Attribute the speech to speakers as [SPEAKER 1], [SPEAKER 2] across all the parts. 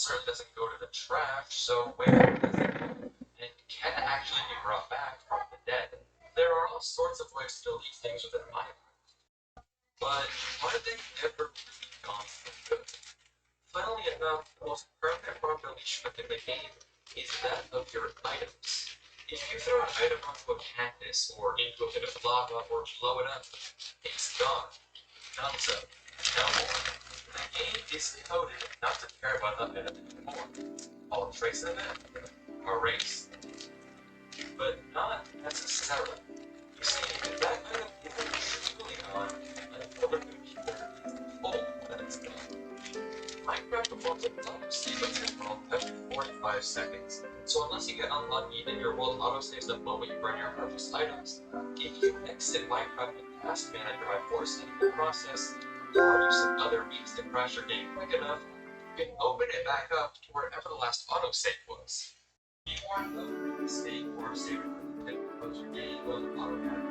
[SPEAKER 1] certainly doesn't go to the trash, so where does it go? And it can actually be brought back from the dead. There are all sorts of ways to delete things within Minecraft, but are they ever really gone for good? Funnily enough, the most permanent form of deletion within the game is that of your items. If you throw an item onto a canvas, or into a bit of lava, or blow it up, it's gone. Thumbs up. No more. The game is coded not to care about that item anymore. All traces of it erased. But not necessarily. You see, if that item isn't truly gone, until the computer is told that it's gone. Minecraft performs an auto-save interval every 45 seconds, so unless you get unlucky and your world auto-saves the moment you burn your harvest items, if you exit Minecraft in Task Manager by forcing the process, or use some other means to crash your game quick enough, you can open it back up to wherever the last autosave was. Be warned though, mistake or save can close your game will automatically.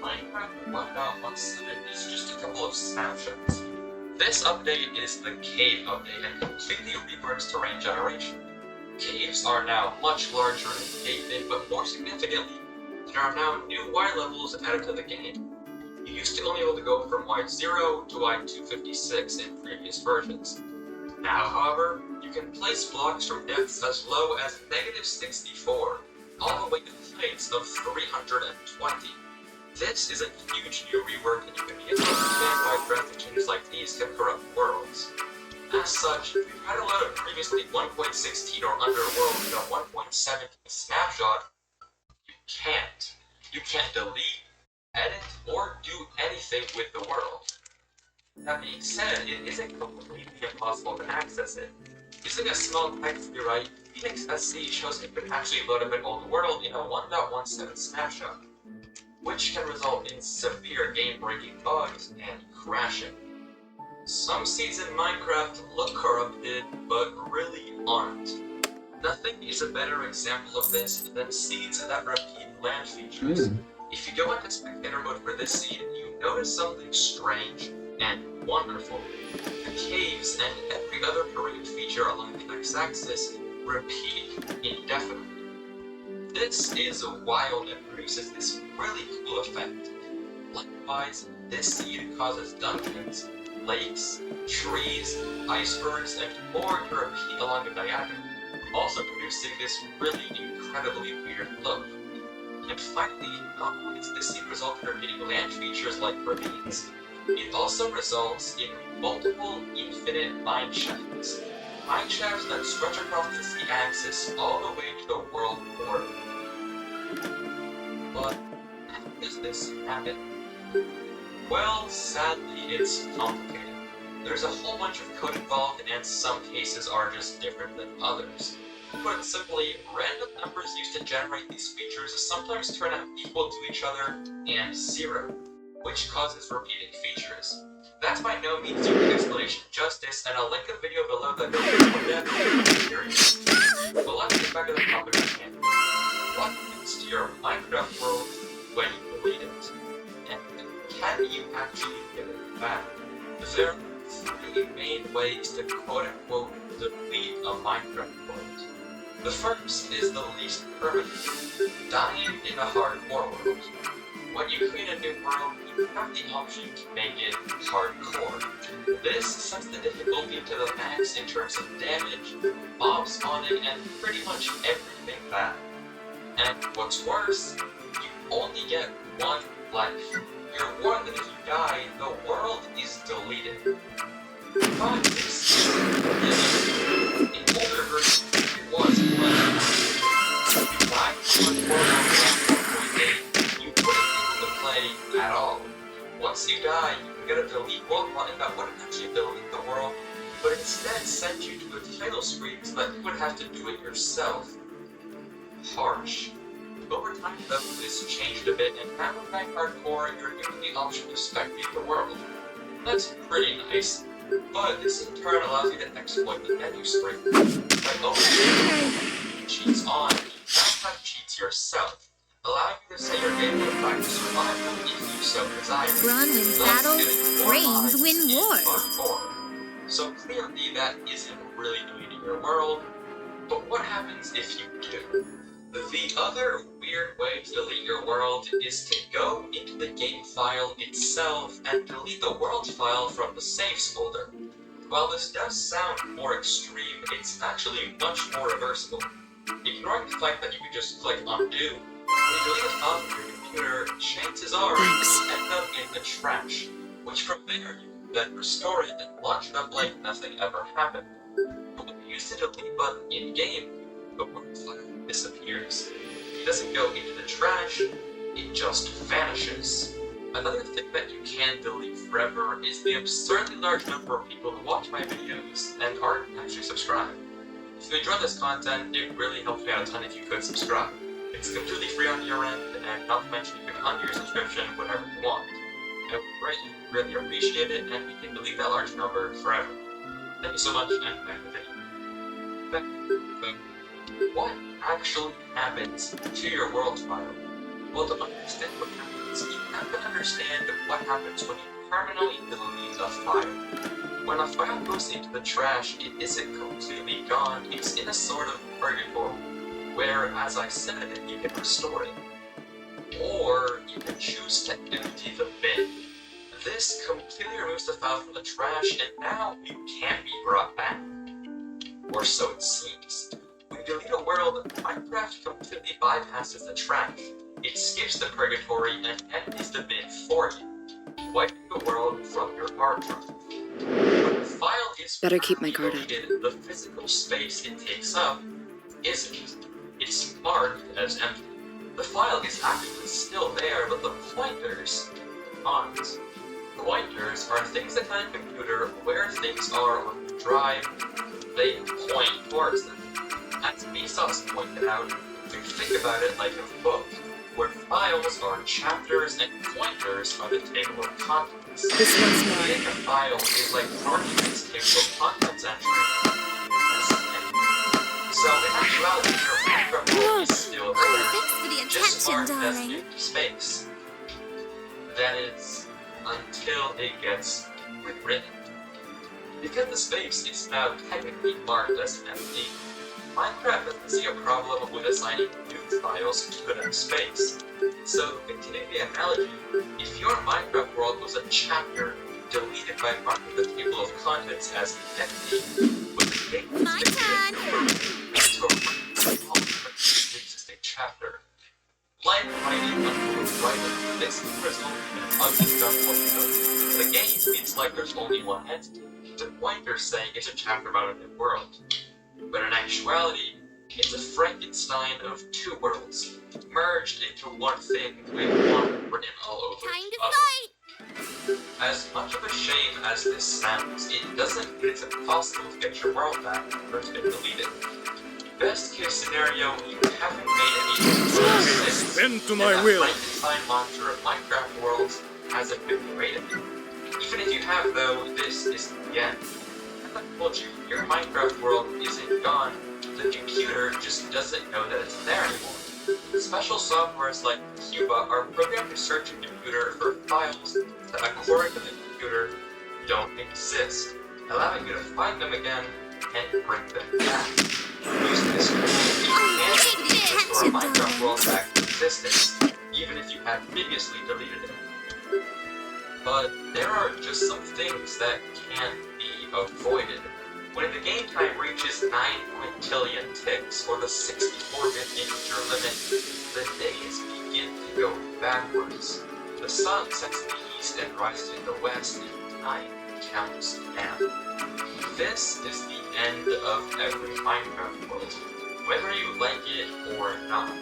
[SPEAKER 1] Minecraft 1.17 is just a couple of snapshots. This update is the cave update and completely reworks terrain generation. Caves are now much larger and caved-in, but more significantly, there are now new Y levels added to the game. You used to only be able to go from Y0 to Y256 in previous versions. Now, however, you can place blocks from depths as low as -64, all the way to heights of 320. This is a huge new rework, and you can easily understand why graphic changes like these can corrupt worlds. As such, if you had allowed a previously 1.16 or under world in a 1.17 snapshot, you can't. You can't delete, edit, or do anything with the world. That being said, it isn't completely impossible to access it. Using a small text rewrite, Phoenix SC shows it could actually load up an old world in a 1.17 snapshot. With which can result in severe game-breaking bugs and crashing. Some seeds in Minecraft look corrupted, but really aren't. Nothing is a better example of this than seeds that repeat land features. If you go into spectator mode for this seed, you notice something strange and wonderful. The caves and every other terrain feature along the x-axis repeat indefinitely. This is wild and produces this really cool effect. Likewise, this seed causes dungeons, lakes, trees, icebergs, and more to repeat along a diagonal, also producing this really incredibly weird look. And finally, not only does this seed result in repeating land features like ravines, it also results in multiple infinite mine shafts. Mine shafts that stretch across the z-axis all the way to the world border. But how does this happen? Well, sadly, it's complicated. There's a whole bunch of code involved, and some cases are just different than others. Put simply, random numbers used to generate these features sometimes turn out equal to each other and 0, which causes repeating features. That's by no means doing the explanation justice, and I'll link a video below that goes into depth if you're curious. But let's get back to the topic at hand. What happens to your Minecraft world when you delete it? And can you actually get it back? There are 3 main ways to quote-unquote delete a Minecraft world. The first is the least permanent, dying in a hardcore world. When you create a new world, you have the option to make it hardcore. This sets the difficulty to the max in terms of damage, mob spawning, and pretty much everything bad. And what's worse, you only get 1 life. You're warned that if you die, the world is deleted. But this in older versions, it was plenty. If you died from a world around 1.8, you wouldn't be able to play at all. Once you die, you can get a delete world button that wouldn't actually delete the world, but instead send you to a title screen so that you would have to do it yourself. Harsh. Over time, though, this changed a bit, and now in Hardcore, you're given the option to spectate the world. That's pretty nice, but this in turn allows you to exploit the menu screen. By opening cheats on, you now have cheats yourself, allowing you to set your game mode back to survival if you so desire.
[SPEAKER 2] Run in battle, brains win wars.
[SPEAKER 1] So clearly that isn't really deleting your world, but what happens if you do? The other weird way to delete your world is to go into the game file itself and delete the world file from the saves folder. While this does sound more extreme, it's actually much more reversible. Ignoring the fact that you can just click undo, when you delete a file from your computer, chances are you will end up in the trash, which from there you can then restore it and launch it up like nothing ever happened. But when you use the delete button in-game, the world file disappears. It doesn't go into the trash, it just vanishes. Another thing that you can delete forever is the absurdly large number of people who watch my videos and aren't actually subscribed. If you enjoy this content, it really helps me out a ton if you could subscribe. It's completely free on your end, and not to mention you can undo your subscription whenever you want. I would really appreciate it, and we can delete that large number forever. Thank you so much, and back to the video. Back to the video. What actually happens to your world file? Well, to understand what happens, you have to understand what happens when you permanently delete a file. When a file goes into the trash, it isn't completely gone, it's in a sort of purgatory, where, as I said, you can restore it. Or you can choose to empty the bin. This completely removes the file from the trash, and now you can't be brought back. Or so it seems. When you delete a world, Minecraft completely bypasses the trash. It skips the purgatory and empties the bin for you, wiping the world from your hard drive. When the file is
[SPEAKER 2] Better keep my guard up.
[SPEAKER 1] deleted, the physical space it takes up isn't. It's marked as empty. The file is actually still there, but the pointers aren't. Pointers are things that tell your computer where things are on the drive. They point towards them. As Vsauce pointed out, if you think about it like a book, where files are chapters and pointers are the table of contents.
[SPEAKER 2] This one's
[SPEAKER 1] Creating
[SPEAKER 2] mine.
[SPEAKER 1] a file is like marking its table of contents entry. So in actuality, your Minecraft world is still
[SPEAKER 2] Oh,
[SPEAKER 1] there,
[SPEAKER 2] thanks for the
[SPEAKER 1] just
[SPEAKER 2] attention,
[SPEAKER 1] marked as
[SPEAKER 2] darling.
[SPEAKER 1] empty space. That is, until it gets rewritten. Because the space is now technically marked as empty, Minecraft doesn't see a problem with assigning new files to that space. So, continuing the analogy, if your Minecraft world was a chapter deleted by marking the table of contents as empty, with the game
[SPEAKER 2] My turn.
[SPEAKER 1] to a all the existing chapter. Like writing unquote writing, this could result in an ugly gunpoint code. The game feels like there's only one entity, the pointer saying it's a chapter about a new world. But in actuality, it's a Frankenstein of two worlds, merged into one thing with one written all over
[SPEAKER 2] Time
[SPEAKER 1] each
[SPEAKER 2] to
[SPEAKER 1] other.
[SPEAKER 2] fight!
[SPEAKER 1] As much of a shame as this sounds, it doesn't mean it's impossible to get your world back after it's been deleted. Best case scenario, you haven't made any progress
[SPEAKER 3] Bend to
[SPEAKER 1] and
[SPEAKER 3] my
[SPEAKER 1] that
[SPEAKER 3] will.
[SPEAKER 1] Frankenstein monster of Minecraft worlds hasn't been created. Even if you have, though, this isn't the end. As I told you, your Minecraft world isn't gone. The computer just doesn't know that it's there anymore. Special softwares like Cuba are programmed to search a computer for files that, according to the computer, don't exist, allowing you to find them again and bring them back. Using this tool, you can
[SPEAKER 2] thanks for the
[SPEAKER 1] restore a
[SPEAKER 2] attention,
[SPEAKER 1] Minecraft
[SPEAKER 2] darling.
[SPEAKER 1] world back to existence, even if you had previously deleted it. But there are just some things that can't be avoided. When the game time reaches 9 quintillion ticks, or the 64-bit integer limit, the days begin to go backwards. The sun sets in the east and rises in the west, and time counts down. This is the end of every Minecraft world, whether you like it or not.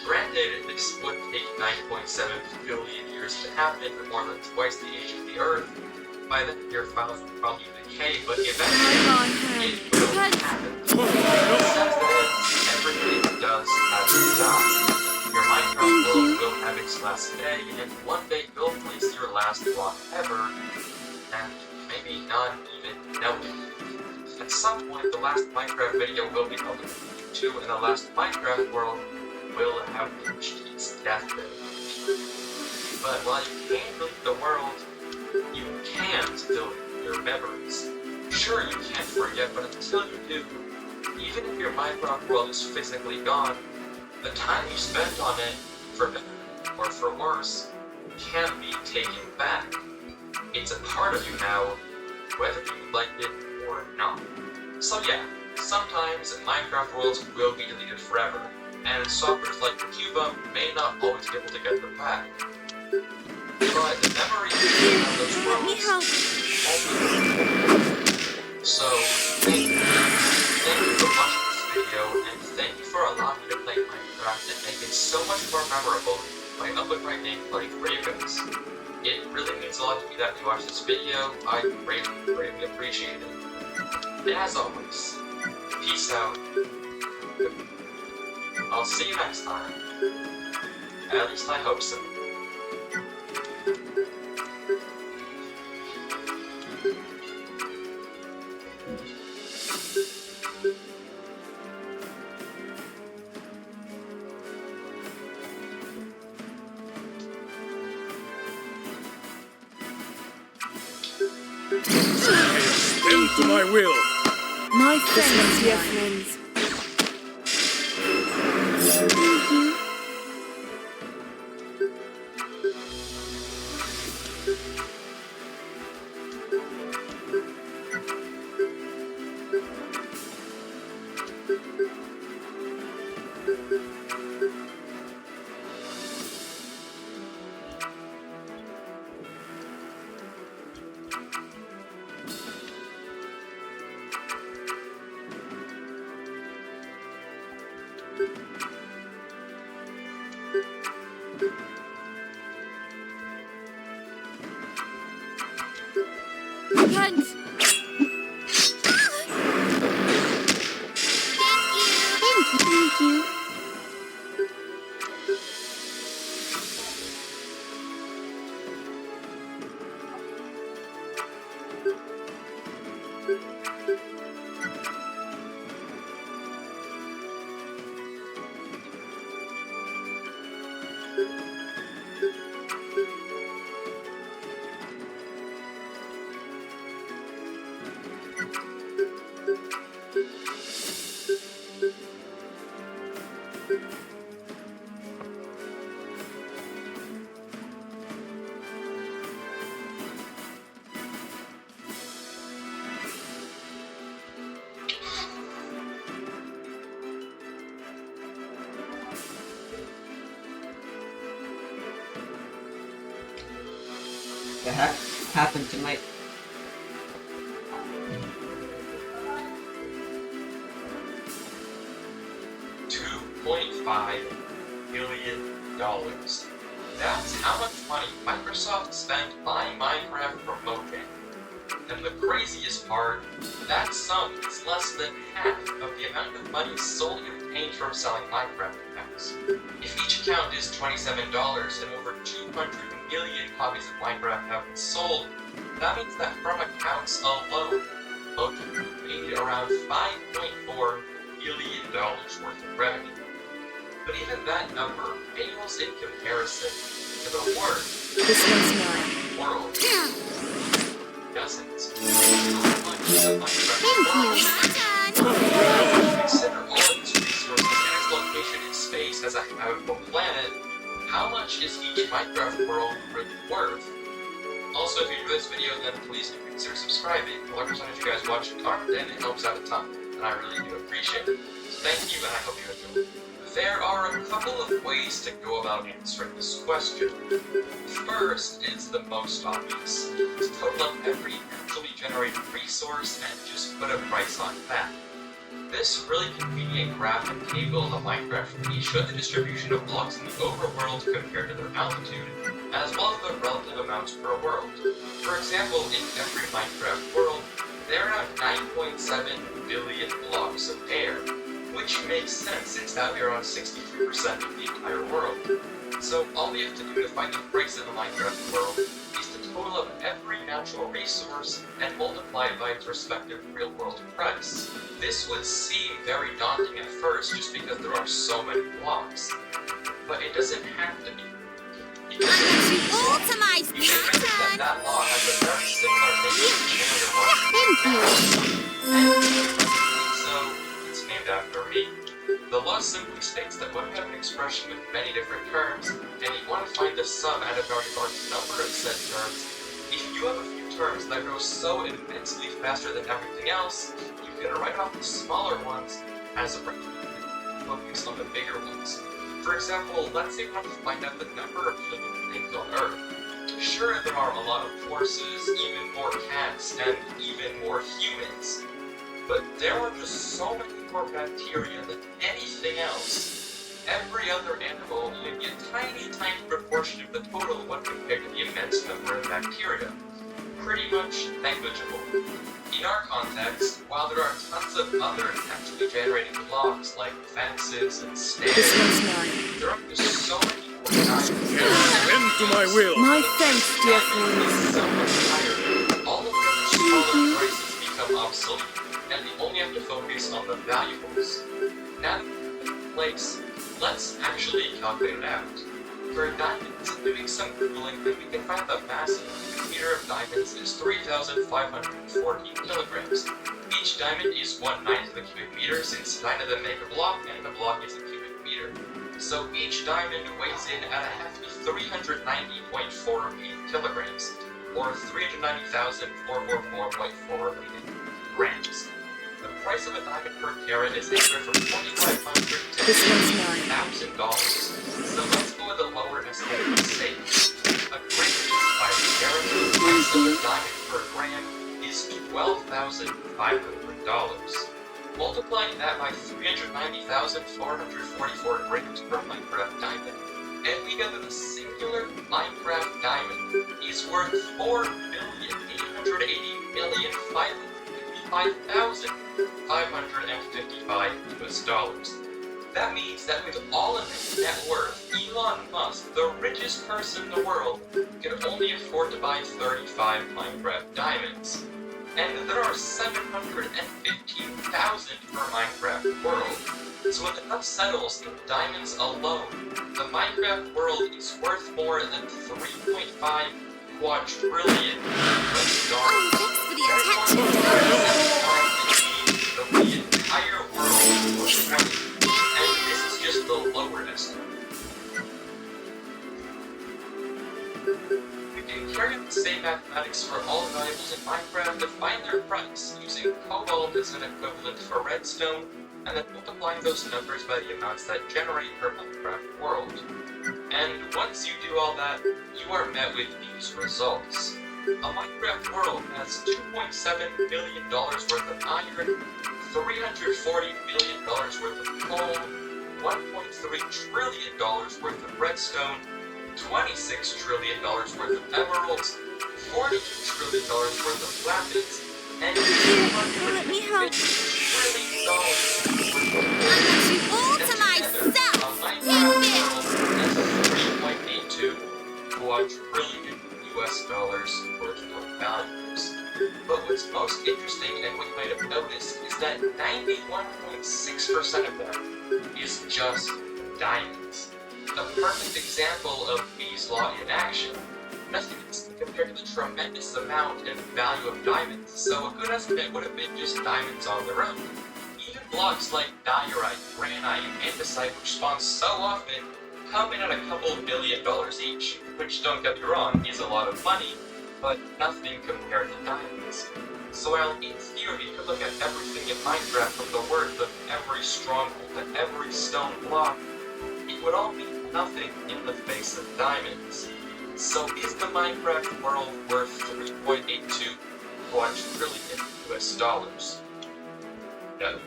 [SPEAKER 1] Granted, this would take 9.7 billion years to happen, more than twice the age of the Earth. By then, your files will probably decay, but eventually, it will happen. As it is, everything does have its die. Your Minecraft world will have its last day, and one day you'll place your last block ever, and maybe not even know it. At some point, the last Minecraft video will be published on YouTube, and the last Minecraft world will have reached its deathbed. But while you can't delete the world, you can't delete your memories. Sure, you can't forget, but until you do, even if your Minecraft world is physically gone, the time you spent on it, for better or for worse, can't be taken back. It's a part of you now, whether you like it or not. So yeah, sometimes Minecraft worlds will be deleted forever, and softwares like Cuba may not always be able to get them back. But the memory of those
[SPEAKER 2] Let me help.
[SPEAKER 1] worlds. So, thank you. Thank you for watching this video, and thank you for allowing me to play Minecraft and make it so much more memorable by uploading like Ravens. It really means a lot to me that you watched this video. I greatly appreciate it. And as always, peace out. I'll see you next time. At least I hope so.
[SPEAKER 3] Bend to my will.
[SPEAKER 2] My friends, dear friends. Thank you. Hunt! Thank you.
[SPEAKER 4] The heck happened to my...
[SPEAKER 1] $2.5 billion. That's how much money Microsoft spent buying Minecraft from Mojang. And the craziest part, that sum is less than half of the amount of money solely obtained from selling Minecraft accounts. If each account is $27 and over 200 million copies of Minecraft have been sold, that means that from accounts alone, Mojang made around $5.4 billion worth of revenue. But even that number pales in comparison to the work
[SPEAKER 2] This one's mine.
[SPEAKER 1] the world doesn't.
[SPEAKER 2] Thank you.
[SPEAKER 1] Consider all of its resources and its location in space as a habitable planet. How much is each Minecraft world really worth? Also, if you enjoyed this video, then please do consider subscribing. The larger percentage of you guys watch it aren't, and it helps out a ton, and I really do appreciate it. So thank you, and I hope you enjoy. There are a couple of ways to go about answering this question. First is the most obvious. To total up every naturally generated resource and just put a price on that. This really convenient graph and table of Minecraft will show the distribution of blocks in the overworld compared to their altitude, as well as the relative amounts per world. For example, in every Minecraft world, there are 9.7 billion blocks of air, which makes sense since that would be around 63% of the entire world. So all we have to do to find the price in the Minecraft world is to total up every natural resource and multiply it by its respective real-world price. This would seem very daunting at first just because there are so many blocks, but it doesn't have to be. Because
[SPEAKER 2] Ultimate
[SPEAKER 1] you should remember that
[SPEAKER 2] pattern.
[SPEAKER 1] law has a very similar nature to
[SPEAKER 2] Thank you.
[SPEAKER 1] so it's named after me. The law simply states that when you have an expression with many different terms, and you want to find the sum out of a very large number of said terms, if you have a few terms that grow so immensely faster than everything else, you can write off the smaller ones as a focus on the bigger ones. For example, let's say we want to find out the number of living things on Earth. Sure, there are a lot of horses, even more cats, and even more humans. But there are just so many more bacteria than anything else. Every other animal will be a tiny, tiny proportion of the total when compared to the immense number of bacteria. Pretty much negligible. In our context, while there are tons of other naturally generated blocks like fences and stairs,
[SPEAKER 2] This one's mine.
[SPEAKER 1] there are just so many more kinds.
[SPEAKER 3] Bend to my will.
[SPEAKER 2] My thanks, dear friend.
[SPEAKER 1] Is so much higher. All of the smaller prices become obsolete, and we only have to focus on the valuables. Now, place, let's actually calculate it out. For diamonds, doing some googling, then we can find the mass of a cubic meter of diamonds is 3,514 kilograms. Each diamond is 1/9 of the cubic meter, since 9 of them make a block, and the block is a cubic meter. So each diamond weighs in at a hefty 390.48 kilograms, or 390,444.4 grams. The price of a diamond per carat is anywhere from $2,500 to
[SPEAKER 2] This one's mine.
[SPEAKER 1] $1,000. So let's go with the lower estimate for sake. A gram by a carat, the price of a diamond per gram is $12,500. Multiplying that by 390,444 grams per Minecraft diamond, and we get that a singular Minecraft diamond is worth 4,880,555,555 US dollars. That means that with all of his net worth, Elon Musk, the richest person in the world, can only afford to buy 35 Minecraft diamonds. And there are 715,000 per Minecraft world. So when the dust settles in diamonds alone, the Minecraft world is worth more than 3.5 quadrillion US dollars.
[SPEAKER 2] Thanks for the attention.
[SPEAKER 1] The entire world was worth. And this is just the lower estimate. We can carry out the same mathematics for all valuables in Minecraft to find their price, using cobalt as an equivalent for redstone, and then multiplying those numbers by the amounts that generate per Minecraft world. And once you do all that, you are met with these results. A Minecraft world has $2.7 billion worth of iron, $340 million worth of coal, $1.3 trillion worth of redstone, $26 trillion worth of emeralds, $42 trillion worth of lapis, and
[SPEAKER 2] Let me help.
[SPEAKER 1] $150 trillion worth of
[SPEAKER 2] I want you all to myself.
[SPEAKER 1] Take this. A Minecraft world has 3.82 quadrillion US dollars worth of values. But what's most interesting, and what you might have noticed, is that 91.6% of them is just diamonds. A perfect example of B's law in action. Nothing is compared to the tremendous amount and value of diamonds, so a good estimate would have been just diamonds on their own. Even blocks like diorite, granite, and andesite, which spawn so often, come in at a couple $billion each, which, don't get me wrong, is a lot of money, but nothing compared to diamonds. So while in theory you could look at everything in Minecraft from the worth of every stronghold and every stone block, it would all mean nothing in the face of diamonds. So is the Minecraft world worth 3.82 quadrillion US dollars? No,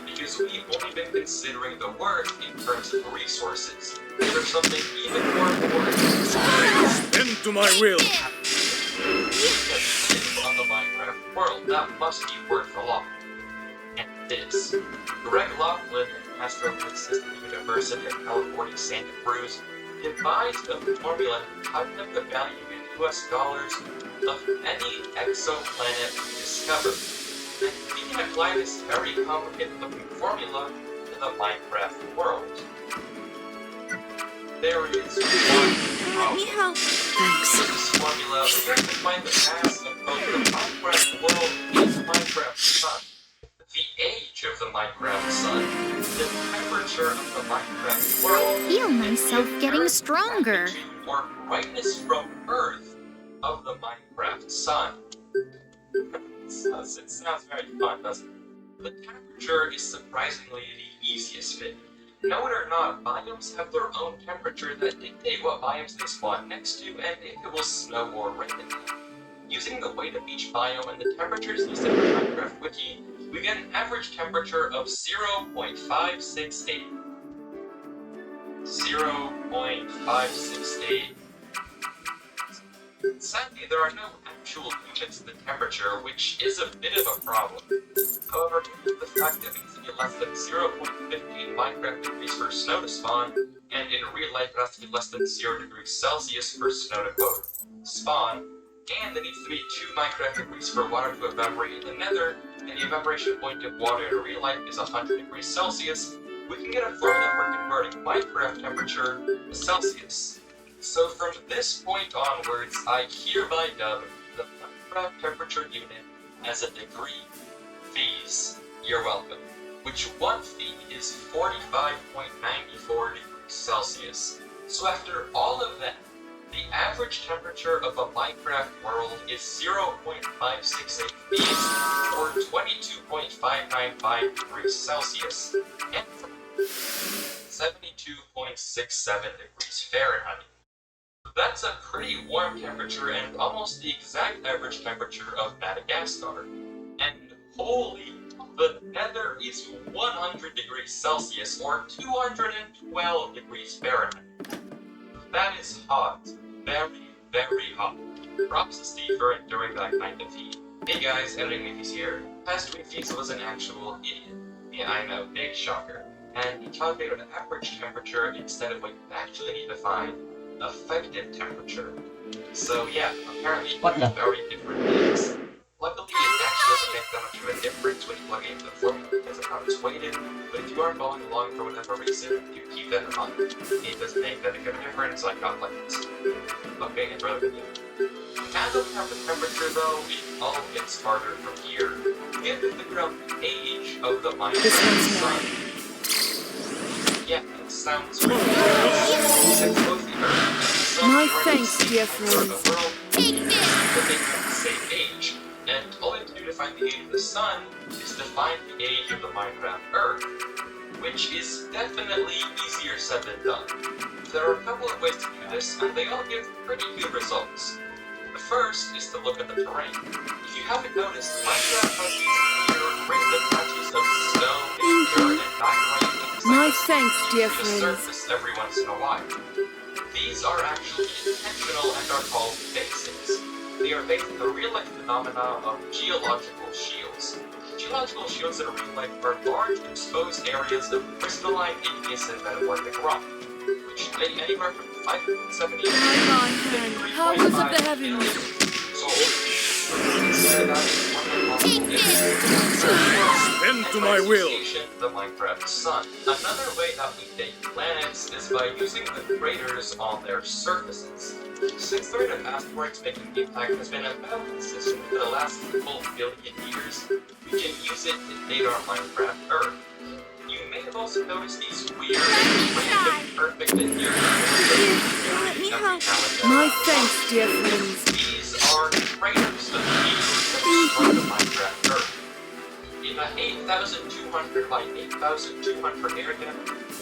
[SPEAKER 1] because we've only been considering the worth in terms of resources. There's something even more important.
[SPEAKER 3] Bend to my will.
[SPEAKER 1] On the Minecraft world, that must be worth a lot. And it is. Greg Laughlin at Astrophysics University of California, Santa Cruz, devised a formula to calculate the value in US dollars of any exoplanet we discover. And we can apply this very complicated looking formula to the Minecraft world. There is one
[SPEAKER 2] Let
[SPEAKER 1] problem.
[SPEAKER 2] me help. Thanks.
[SPEAKER 1] With this formula, we have to find the mass of both the Minecraft world and the Minecraft sun, the age of the Minecraft sun, the temperature of the Minecraft world,
[SPEAKER 2] I feel myself
[SPEAKER 1] and the
[SPEAKER 2] getting
[SPEAKER 1] Earth
[SPEAKER 2] stronger.
[SPEAKER 1] latitude or brightness from Earth of the Minecraft sun. It sounds very fun, doesn't it? The temperature is surprisingly the easiest bit. Know it or not, biomes have their own temperature that dictate what biomes they spawn next to and if it will snow or rain in them. Using the weight of each biome and the temperatures listed in the Minecraft wiki, we get an average temperature of 0.568. 0.568. Sadly, there are no actual units of the temperature, which is a bit of a problem. However, due to the fact that it needs to be less than 0.15 Minecraft degrees for snow to spawn, and in real life it has to be less than 0 degrees Celsius for snow to quote spawn, and there needs to be 2 Minecraft degrees for water to evaporate in the nether, and the evaporation point of water in real life is 100 degrees Celsius, we can get a formula for converting Minecraft temperature to Celsius. So from this point onwards, I hereby dub the Minecraft temperature unit as a degree. Fees, you're welcome. Which one fee is 45.94 degrees Celsius. So after all of that, the average temperature of a Minecraft world is 0.568 fees, or 22.595 degrees Celsius, and 72.67 degrees Fahrenheit. That's a pretty warm temperature and almost the exact average temperature of Madagascar. And holy, the nether is 100 degrees Celsius or 212 degrees Fahrenheit. That is hot. Very, very hot. Props to Steve for enduring that kind of heat. Hey guys, Editing Mickey's here. Past week Fiesel was an actual idiot. Yeah, I know, big shocker. And he calculated an average temperature instead of what you actually need to find. Effective temperature. So yeah, apparently very different things. Luckily, it actually doesn't make that much of a difference when you plug it into the formula because of how it's weighted, but if you are following along for whatever reason, you keep that in mind. It doesn't make that big of a difference, like not like this. Okay, and rather than you. Now that we have the temperature though, it all gets harder from here. We have to figure out the age of the Minecraft sun. Yeah, that sounds right. Since both the Earth and the Sun
[SPEAKER 2] My
[SPEAKER 1] are
[SPEAKER 2] thanks,
[SPEAKER 1] the same
[SPEAKER 2] dear
[SPEAKER 1] temperature of
[SPEAKER 2] friends.
[SPEAKER 1] the world,
[SPEAKER 2] Take this!
[SPEAKER 1] but they have the same age. And all we have to do to find the age of the Sun is to find the age of the Minecraft Earth, which is definitely easier said than done. There are a couple of ways to do this, and they all give pretty good results. The first is to look at the terrain. If you haven't noticed, Minecraft has these weird random patches of snow and dirt and diorite
[SPEAKER 4] My thanks, dear
[SPEAKER 1] to
[SPEAKER 4] friends.
[SPEAKER 1] surface every once in a while. These are actually intentional and are called basins. They are based on the real-life phenomena of geological shields. Geological shields in real life are large exposed areas of crystalline, igneous, and metamorphic rock, which take anywhere from 570
[SPEAKER 4] My right hand, powers of the heavens.
[SPEAKER 3] Bend to my will.
[SPEAKER 1] The Minecraft sun. Another way that we date planets is by using the craters on their surfaces. Since the rate of asteroids making impact has been about consistent for the last full billion years, we can use it to date our Minecraft Earth. You may have also noticed these weird, random, perfect, and near
[SPEAKER 4] My thanks, dear friends.
[SPEAKER 1] These are craters of the Minecraft Earth. In an 8,200 by 8,200 area,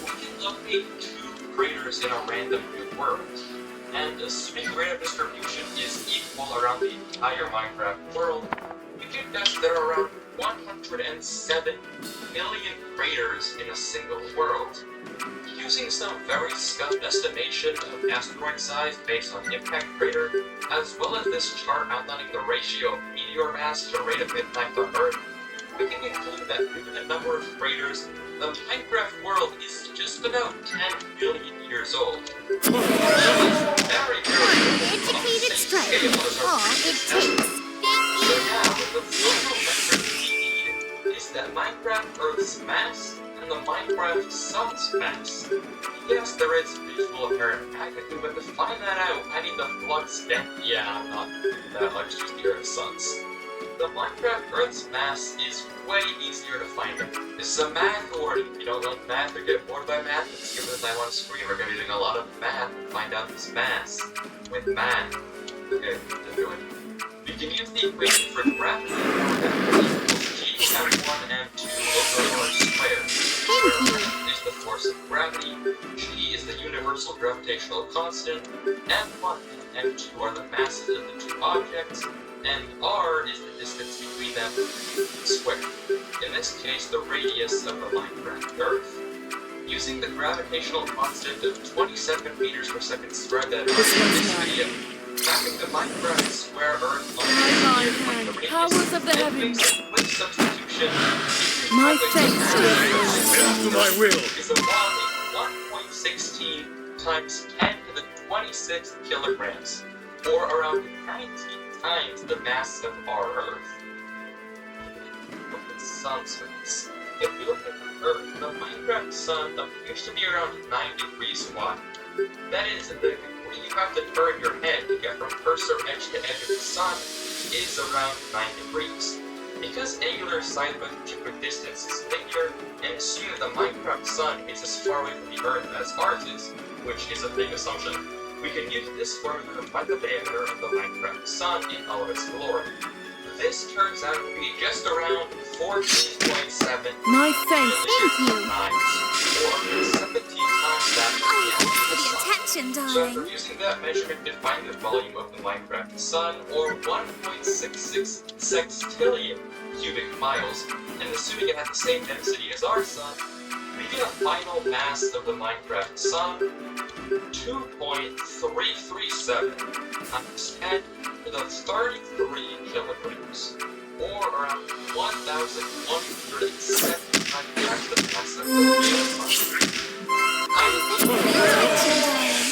[SPEAKER 1] we can locate 2 craters in a random new world. And assuming the rate of distribution is equal around the entire Minecraft world, we can guess there are around 107 million craters in a single world. Using some very scuffed estimation of asteroid size based on impact crater, as well as this chart outlining the ratio of meteor mass to rate of impact on Earth, we can conclude that given the number of craters, the Minecraft world is just about 10 billion years old. Very
[SPEAKER 2] Educated strike. All it takes.
[SPEAKER 1] So now, the final metric we need is that Minecraft Earth's mass and the Minecraft Sun's mass. Yes, there is visual apparent magnitude, but to find that out, I need the flux depth. Yeah, I'm not doing that much, just the Earth's suns. The Minecraft Earth's mass is way easier to find out. This is a math word. If you don't like math or get bored by math, just give it a time on screen. We're going to be doing a lot of math to find out this mass with math. Okay, let's do it. We can use the equation for gravity equals g m1 m2 over r squared. Where m is the force of gravity, g is the universal gravitational constant, m1 and m2 are the masses of the 2 objects, and r is the distance between them squared. In this case, the radius of the Minecraft Earth. Using the gravitational constant of 27 meters per second squared that is in this video, mapping the Minecraft square Earth on
[SPEAKER 4] My
[SPEAKER 1] the
[SPEAKER 4] hand,
[SPEAKER 1] radius,
[SPEAKER 4] powers of the
[SPEAKER 1] then
[SPEAKER 4] heavens.
[SPEAKER 1] makes a quick substitution.
[SPEAKER 4] My thanks, dear friends.
[SPEAKER 3] Bend to my will.
[SPEAKER 1] Is a whopping 1.16 times 10 to the 26 kilograms, or around 19 times the mass of our Earth. Look at the sun's mass. If you look at the Earth, the Minecraft sun appears to be around 9 degrees wide. That is, the degree you have to turn your head to get from cursor edge to edge of the sun is around 9 degrees. Because angular side-by-side distance is linear, and assume that the Minecraft sun is as far away from the Earth as ours is, which is a big assumption, we can use this formula to find the diameter of the Minecraft sun in all of its glory. This turns out to be just around 14.7
[SPEAKER 4] My thanks.
[SPEAKER 2] Thank you.
[SPEAKER 1] times, or 17 times that of
[SPEAKER 2] Oh,
[SPEAKER 1] the
[SPEAKER 2] thanks for the
[SPEAKER 1] sun.
[SPEAKER 2] attention,
[SPEAKER 1] So if
[SPEAKER 2] darling.
[SPEAKER 1] we're using that measurement to find the volume of the Minecraft sun, or 1.66 sextillion cubic miles, and assuming it has the same density as our sun, we get a final mass of the Minecraft sun, 2.337 times 10 to the 33 kilograms, or around 1,107 times the mass of the real sun.
[SPEAKER 2] Oh, thanks for the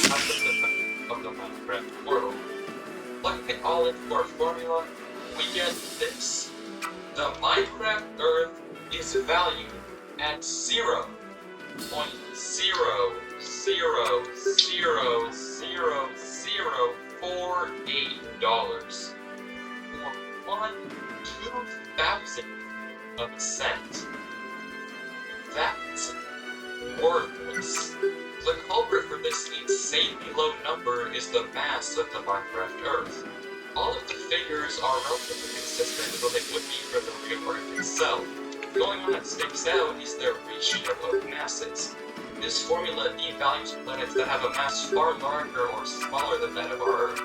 [SPEAKER 2] attention, darling.
[SPEAKER 1] Of the Minecraft world. Plugging it all into our formula, we get this. The Minecraft Earth is valued at 0.0000048 or 1/2000 of a cent. That's worthless. The culprit for this insanely low number is the mass of the Minecraft Earth. All of the figures are relatively consistent with what they would be for the real Earth itself, going on that sticks out is their ratio of masses. This formula devalues planets that have a mass far larger or smaller than that of our Earth.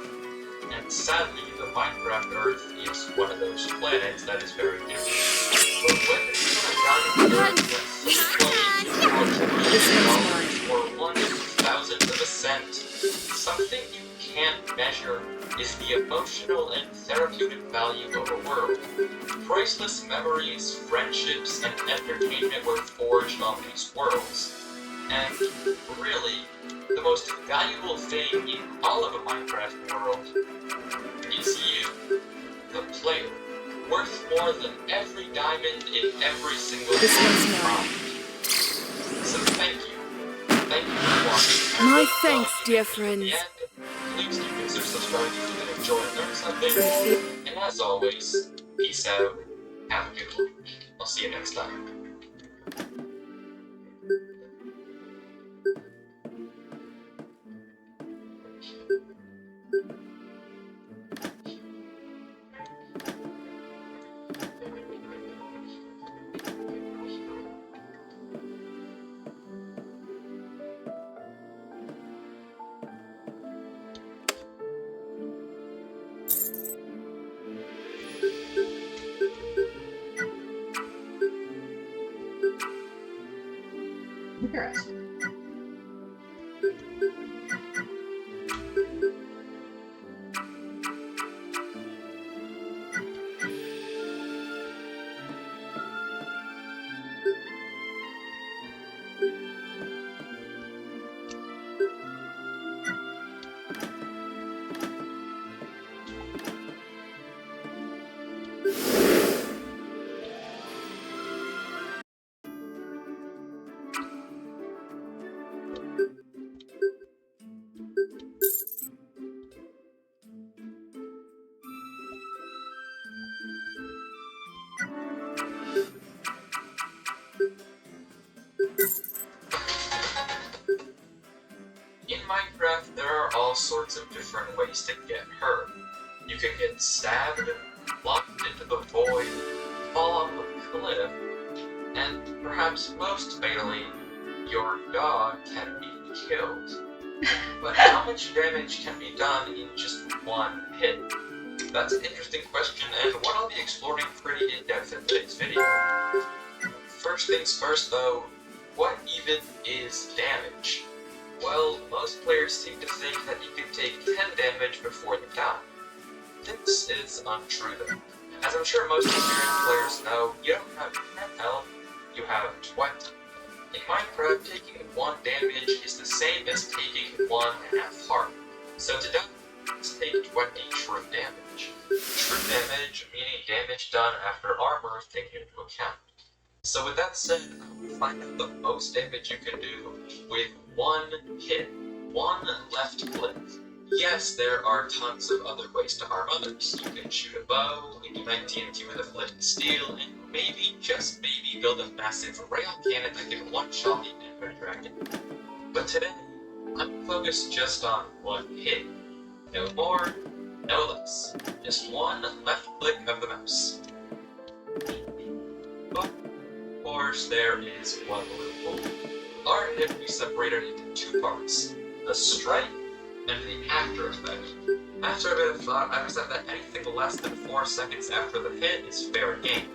[SPEAKER 1] And sadly, the Minecraft Earth is one of those planets that is very different. But when you are or 1/1000th of a cent, something you can't measure is the emotional and therapeutic value of a world. Priceless memories, friendships, and entertainment were forged on these worlds. And really, the most valuable thing in all of a Minecraft world is you, the player, worth more than every diamond in every single mine. So thank you. Thank you for watching.
[SPEAKER 4] My thanks, dear friends.
[SPEAKER 1] Please do consider subscribing if you enjoy and learn something. And as always, peace out. Have a good one. I'll see you next time.
[SPEAKER 5] Interesting.
[SPEAKER 1] In Minecraft, there are all sorts of different ways to get hurt. You can get stabbed, locked into the void, fall off a cliff, and perhaps most fatally, your dog can be killed. But how much damage can be done in just one hit? That's an interesting question, and one I'll be exploring pretty in-depth in today's video. First things first though, what even is damage? Well, most players seem to think that you can take 10 damage before you die. This is untrue though. As I'm sure most experienced players know, you don't have 10 health, you have 20. In Minecraft, taking 1 damage is the same as taking 1/2 heart. So to die, let's take 20 true damage. True damage meaning damage done after armor is taken into account. So with that said, find out the most damage you can do with 1 hit, 1 left click. Yes, there are tons of other ways to harm others. You can shoot a bow, ignite TNT with a flint and steel, and maybe, just maybe, build a massive rail cannon that can one-shot the Ender Dragon. But today, I'm focused just on 1 hit. No more, no less. Just 1 left click of the mouse. But, of course, there is one loophole. Our hit will be separated into 2 parts. The strike and the after effect. After a bit of thought, I understand that anything less than 4 seconds after the hit is fair game.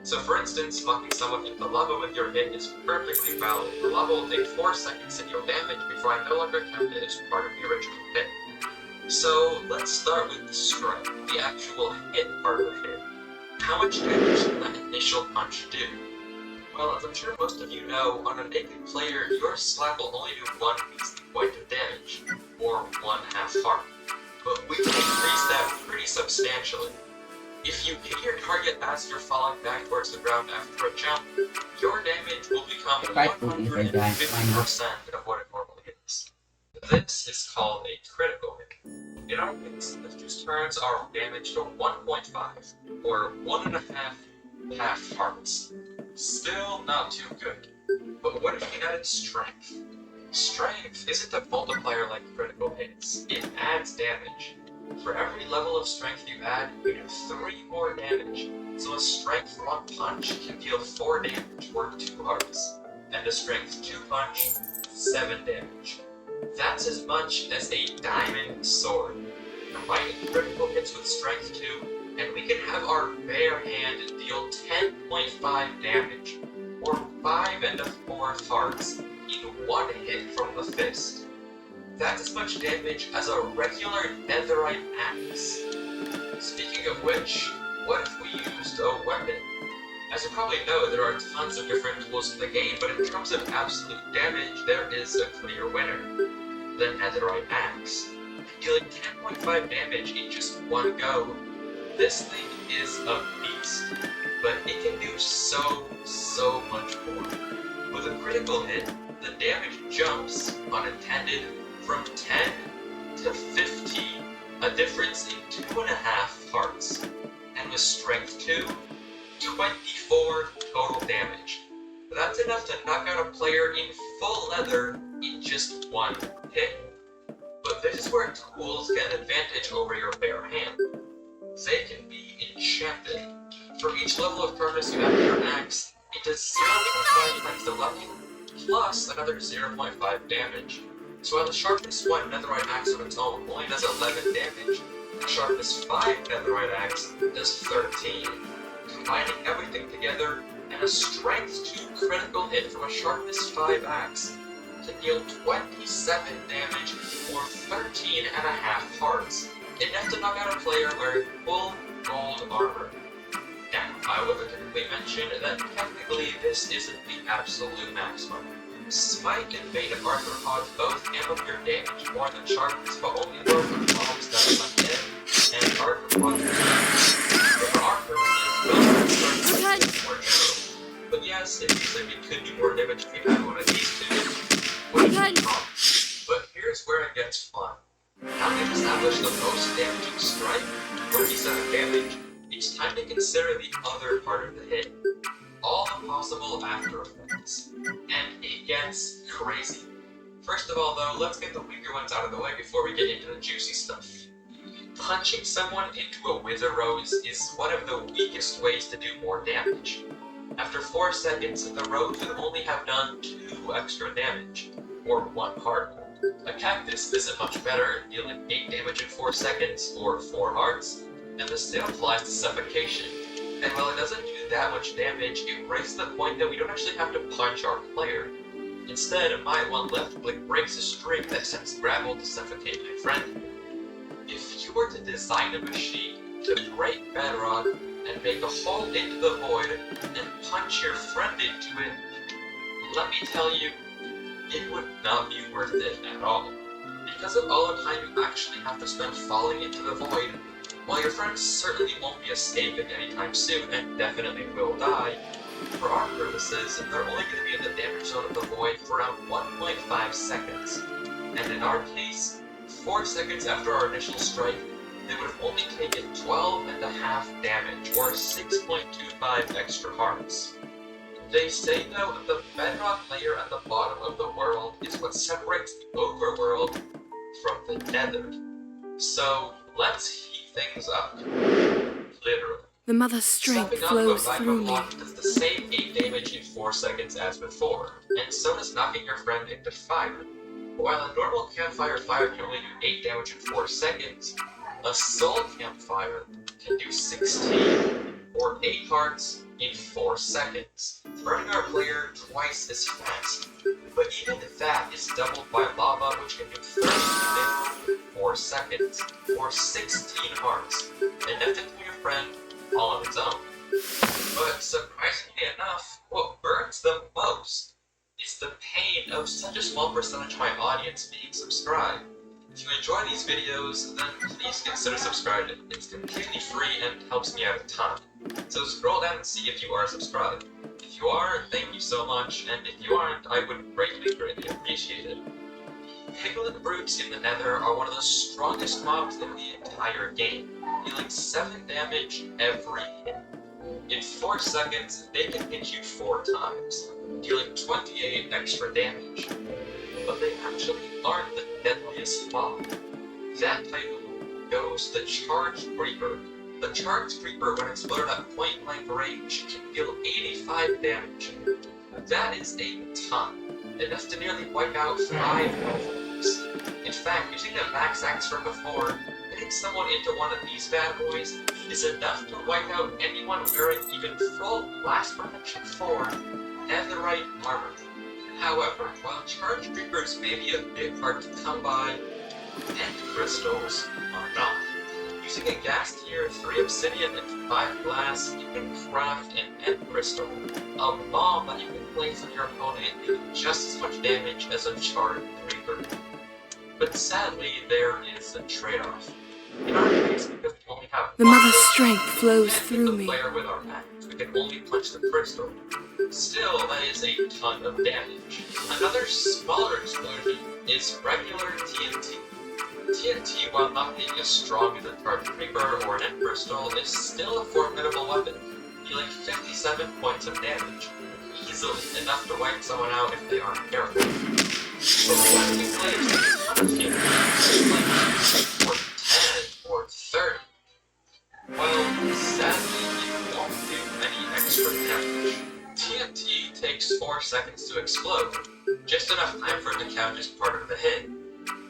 [SPEAKER 1] So for instance, knocking someone into lava with your hit is perfectly valid. The lava will take 4 seconds to deal damage before I no longer count it as part of the original hit. So let's start with the strike, the actual hit part of the hit. How much damage can that initial punch do? Well, as I'm sure most of you know, on a naked player, your slap will only do 1 point of damage, or 1/2 heart. But we can increase that pretty substantially. If you hit your target as you're falling back towards the ground after a jump, your damage will become 150% of what it normally is. This is called a critical hit. In our case, this just turns our damage to 1.5, or 1.5 half hearts. Still not too good. But what if we added strength? Strength isn't a multiplier like critical hits. It adds damage. For every level of strength you add, you do 3 more damage. So a strength 1 punch can deal 4 damage or 2 hearts, and a strength 2 punch, 7 damage. That's as much as a diamond sword. Combining critical hits with strength 2, and we can have our bare hand deal 10.5 damage, or 5 1/4 hearts in 1 hit from the fist. That's as much damage as a regular netherite axe. Speaking of which, what if we used a weapon? As you probably know, there are tons of different tools in the game, but in terms of absolute damage, there is a clear winner. The netherite axe. Dealing 10.5 damage in just 1 go, this thing is a beast, but it can do so much more. With a critical hit, the damage jumps, unintended, from 10 to 15, a difference in 2.5 hearts. And with strength 2, 24 total damage. That's enough to knock out a player in full leather in just 1 hit. But this is where tools get an advantage over your bare hand. They can be enchanted. For each level of sharpness you add to your axe, it does 0.5 times the level, plus another 0.5 damage. So while the sharpness 1 netherite axe on its own only does 11 damage, the sharpness 5 netherite axe does 13. Combining everything together, and a strength 2 critical hit from a sharpness 5 axe can deal 27 damage or 13.5 hearts, enough to knock out a player wearing full gold armor. Now, I would typically mention that technically this isn't the absolute maximum. Smite and Bane of Arthropods both amp up your damage more than sharpness, but only work with mobs that are undead and arthropods. For our purposes, both are more general. But yes, it seems like it could do more damage if you had one of these two. But here's where it gets fun. Now that we've established the most damaging strike, 27 damage, it's time to consider the other part of the hit. All the possible after effects. And it gets crazy. First of all though, let's get the weaker ones out of the way before we get into the juicy stuff. Punching someone into a Wither Rose is one of the weakest ways to do more damage. After 4 seconds, the rose would only have done 2 extra damage, or 1 heart. A cactus isn't much better, dealing 8 damage in 4 seconds, or 4 hearts, and the same applies to suffocation. And while it doesn't do that much damage, it breaks the point that we don't actually have to punch our player. Instead, my one left click breaks a string that sends gravel to suffocate my friend. If you were to design a machine to break bedrock and make a hole into the void and punch your friend into it, let me tell you, it would not be worth it at all. Because of all the time you actually have to spend falling into the void, while your friends certainly won't be escaping anytime soon and definitely will die, for our purposes, they're only going to be in the damage zone of the void for around 1.5 seconds. And in our case, 4 seconds after our initial strike, they would have only taken 12.5 damage, or 6.25 extra hearts. They say though that the bedrock layer at the bottom of the world is what separates the overworld from the nether. So let's heat things up. Literally.
[SPEAKER 4] The mother's strength flows through me.
[SPEAKER 1] Does the same 8 damage in 4 seconds as before, and so does knocking your friend into fire. While a normal campfire fire can only do 8 damage in 4 seconds, a soul campfire can do 16, or 8 hearts, in 4 seconds, burning our player twice as fast. But even that is doubled by lava, which can do 30 damage in 4 seconds, or 16 hearts, enough to kill your friend all on its own. But surprisingly enough, what burns the most is the pain of such a small percentage of my audience being subscribed. If you enjoy these videos, then please consider subscribing. It's completely free and helps me out a ton. So scroll down and see if you are subscribed. If you are, thank you so much, and if you aren't, I would greatly appreciate it. Piglet brutes in the nether are one of the strongest mobs in the entire game, dealing 7 damage every hit. In 4 seconds, they can hit you 4 times, dealing 28 extra damage. But they actually aren't the deadliest mob. That title goes the Charged Reaper. The Charged Reaper, when exploded at point blank range, can deal 85 damage. That is a ton, enough to nearly wipe out 5 wolves. In fact, using the max axe from before, hitting someone into one of these bad boys is enough to wipe out anyone wearing even full blast protection 4 and the right armor. However, while Charged Reapers may be a bit hard to come by, End Crystals are not. Using a gas tier, 3 obsidian, and 5 glass, you can craft an End Crystal, a bomb that you can place on your opponent doing just as much damage as a Charged Reaper. But sadly, there is a trade-off. In our case, because we only have
[SPEAKER 4] The
[SPEAKER 1] one
[SPEAKER 4] mother's
[SPEAKER 1] hit,
[SPEAKER 4] strength
[SPEAKER 1] we
[SPEAKER 4] flows
[SPEAKER 1] can't hit
[SPEAKER 4] through
[SPEAKER 1] the
[SPEAKER 4] me.
[SPEAKER 1] player with our axe. We can only punch the crystal. Still, that is a ton of damage. Another smaller explosion is regular TNT. TNT, while not being as strong as a Charged Reaper or an End Crystal, is still a formidable weapon, dealing 57 points of damage. Easily enough to wipe someone out if they aren't careful. But when we play a ton of TNT, like or 10 or 30, well, sadly, you won't do any extra damage. TNT takes 4 seconds to explode, just enough time for it to count as part of the hit.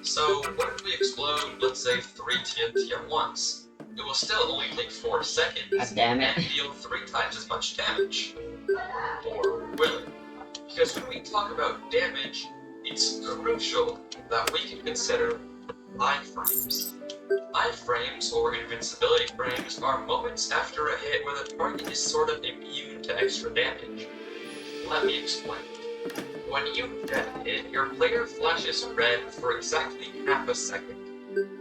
[SPEAKER 1] So, what if we explode, let's say, 3 TNT at once? It will still only take 4 seconds,
[SPEAKER 5] God damn it.
[SPEAKER 1] and deal 3 times as much damage. Or will it? Because when we talk about damage, it's crucial that we can consider iframes. Iframes, or invincibility frames, are moments after a hit where the target is sort of immune to extra damage. Let me explain. When you get hit, your player flashes red for exactly half a second.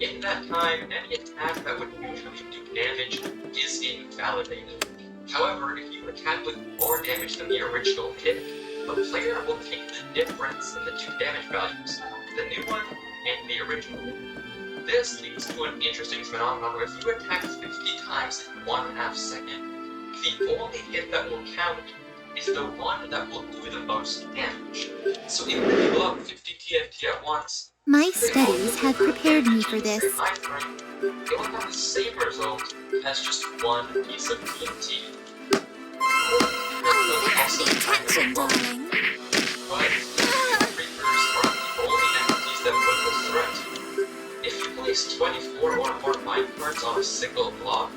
[SPEAKER 1] In that time, any attack that would usually do damage is invalidated. However, if you attack with more damage than the original hit, the player will take the difference in the 2 damage values, the new one and the original. This leads to an interesting phenomenon where if you attack 50 times in 1/2 second, the only hit that will count is the one that will do the most damage. So even if you blow up 50 TNT at once,
[SPEAKER 2] My studies have prepared me for this.
[SPEAKER 1] it will have the same result as just one piece of TNT.
[SPEAKER 2] Attention, darling.
[SPEAKER 1] But Reapers aren't the only entities that pose a threat. If you place 24 or more minecarts on a single block,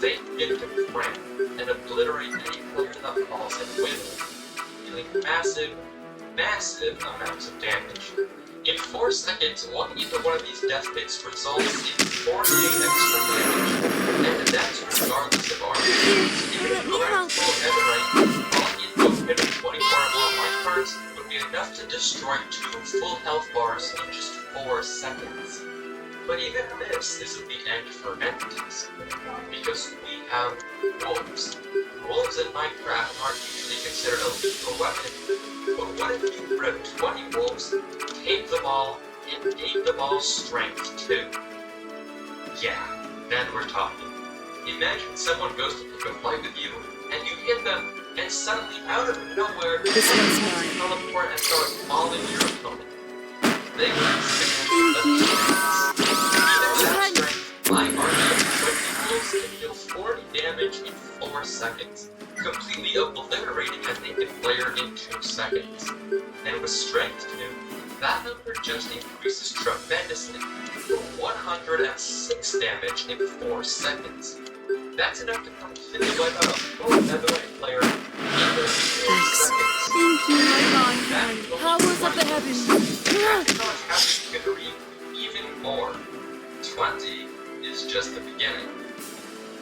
[SPEAKER 1] they begin to cramp and obliterate any player that falls in with, dealing massive amounts of damage. In 4 seconds, walking into one of these death pits results in 48 extra damage, and that's regardless of armor. Even if you are full netherite, walking into a pit of 24 or more minecarts would be enough to destroy 2 full health bars in just 4 seconds. But even this isn't the end for entities, because we have wolves. Wolves in Minecraft aren't usually considered a lethal weapon, but what if you grabbed 20 wolves, tamed them all, and gave them all strength too? Yeah, then we're talking. Imagine someone goes to pick a fight with you, and you hit them, and suddenly out of nowhere,
[SPEAKER 4] This one's mine.
[SPEAKER 1] teleport and start mauling your opponent. They would stand a
[SPEAKER 4] Thank you.
[SPEAKER 1] chance. Even without strength, my army of 20 wolves can deal 40 damage in 4 seconds, completely obliterating a native player in 2 seconds. And with strength too, that number just increases tremendously to 106 damage in 4 seconds. That's enough to completely wipe out a full netherite player in 4 seconds.
[SPEAKER 4] Thank you, my God.
[SPEAKER 1] That
[SPEAKER 4] Powers of the heavens.
[SPEAKER 1] Astronaut has to read even more. 20 is just the beginning.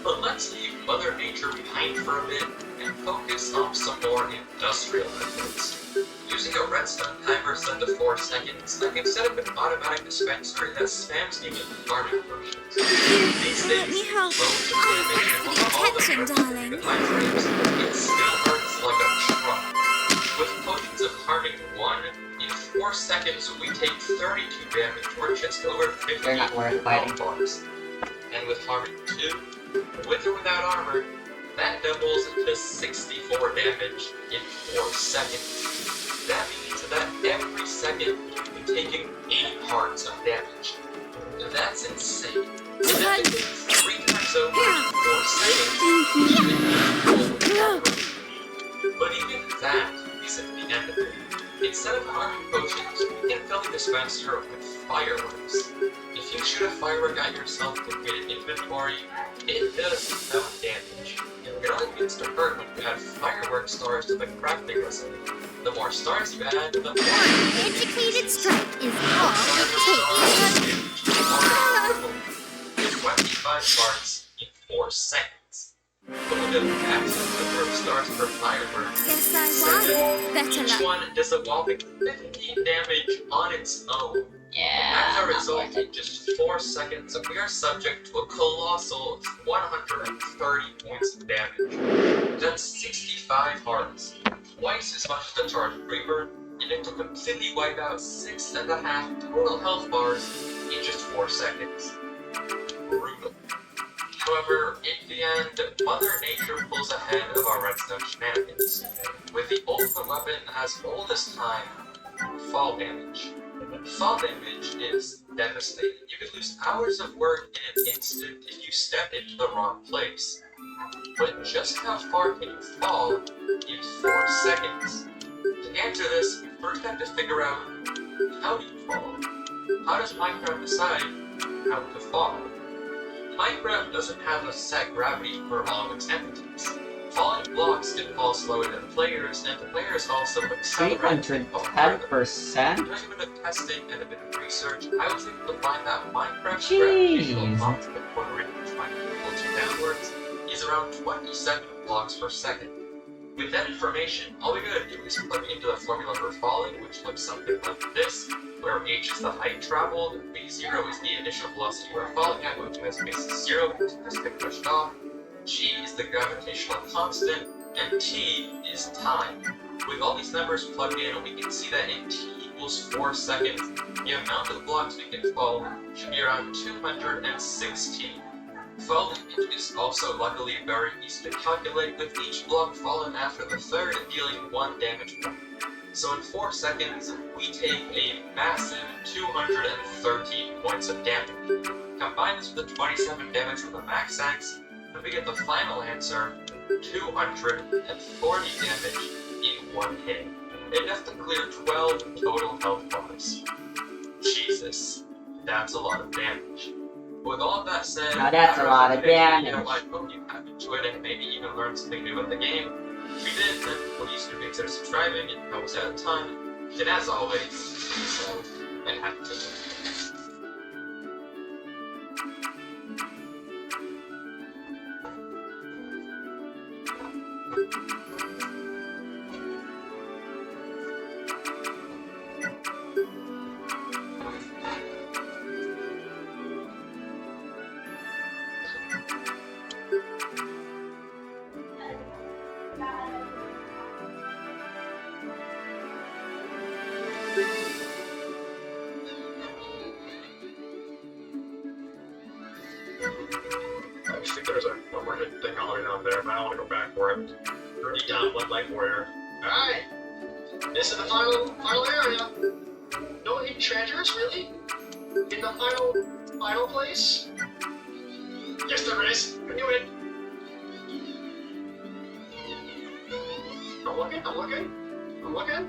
[SPEAKER 1] But let's leave Mother Nature behind for a bit and focus on some more industrial methods. Using a redstone timer set to 4 seconds, I can set up an automatic dispenser that spams me with farming potions. These
[SPEAKER 2] Let
[SPEAKER 1] things
[SPEAKER 2] me
[SPEAKER 1] do
[SPEAKER 2] help.
[SPEAKER 1] loads of damage, and while all the
[SPEAKER 2] Attention, darling.
[SPEAKER 1] with high frames, it still hurts like a truck. With potions of harming 1, in 4 seconds we take 32 damage, or just over 50
[SPEAKER 5] They're not worth fighting.
[SPEAKER 1] bars. And with harming 2, with or without armor, that doubles to 64 damage in 4 seconds. That means that every second you'll be taking 8 hearts of damage. That's insane.
[SPEAKER 2] Run.
[SPEAKER 1] 3 times over in 4 seconds. But even that isn't the end of it. Instead of arming potions, you can fill the dispenser with fireworks. If you shoot a firework at yourself to create an inventory, it does no damage. It only begins to hurt when you add firework stars to the crafting recipe. The more stars you add, the more
[SPEAKER 2] Educated strike is all it takes.
[SPEAKER 1] 25 sparks in 4 seconds. But with the maximum number of stars per firework,
[SPEAKER 2] Guess I won. Better
[SPEAKER 1] each
[SPEAKER 2] luck.
[SPEAKER 1] one does a whopping 15 damage on its own.
[SPEAKER 5] Yeah.
[SPEAKER 1] As a result, in just 4 seconds, we are subject to a colossal 130 points of damage. That's 65 hearts, twice as much as the charge Reaper, and it can completely wipe out 6.5 total health bars in just 4 seconds. Brutal. However, in the end, Mother Nature pulls ahead of our redstone shenanigans, with the ultimate weapon as old as time, fall damage. Fall damage is devastating. You could lose hours of work in an instant if you step into the wrong place. But just how far can you fall in 4 seconds? To answer this, you first have to figure out, how do you fall? How does Minecraft decide how to fall? Minecraft doesn't have a set gravity for all of its entities. Falling blocks can fall slower than players, and players also accelerate and fall further.
[SPEAKER 5] 310%?
[SPEAKER 1] During a bit of testing and a bit of research, I was able to find that Minecraft's
[SPEAKER 5] Jeez.
[SPEAKER 1] gravitational constant for range downwards is around 27 blocks per second. With that information, all we gotta do is plug into the formula for falling, which looks something like this, where h is the height traveled, v0 is the initial velocity you are falling at, which in this case is 0 because you just get pushed off, g is the gravitational constant, and t is time. With all these numbers plugged in, we can see that in t equals 4 seconds, the amount of blocks we can fall should be around 216. Fall damage is also luckily very easy to calculate, with each block fallen after the third dealing 1 damage point. So in 4 seconds, we take a massive 213 points of damage. Combine this with the 27 damage from the max axe, and we get the final answer, 240 damage in 1 hit. Enough to clear 12 total health bars. Jesus, that's a lot of damage. With all of that said,
[SPEAKER 5] Now that's a lot of damage.
[SPEAKER 1] I hope you have enjoyed it and maybe even learned something new about the game. If you did, then please do consider subscribing, it helps out a ton. And as always, be safe and happy to live.
[SPEAKER 6] I just think there's a one more hidden thing all the way down there, but I want to go back for it. Dirty down, Blood Light Warrior. Alright! This is the final area! No hidden treasures, really? In the final place? Yes, there is! I knew it! I'm looking.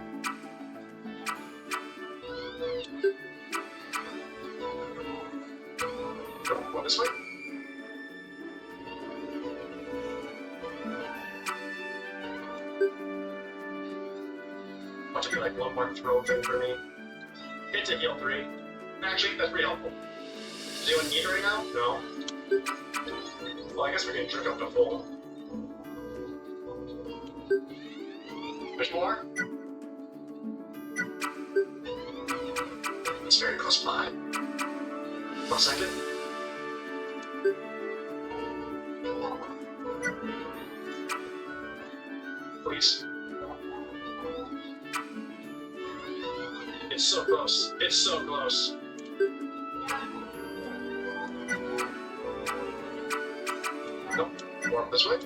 [SPEAKER 6] Go this way? Want to be like one more throw thing for me? Hit to heal 3. Actually, that's pretty helpful. Does anyone need it right now? No. Well, I guess we can drink up the full. There's more? It's very close by. 1 second. Please. It's so close. It's so close. Nope. More this way.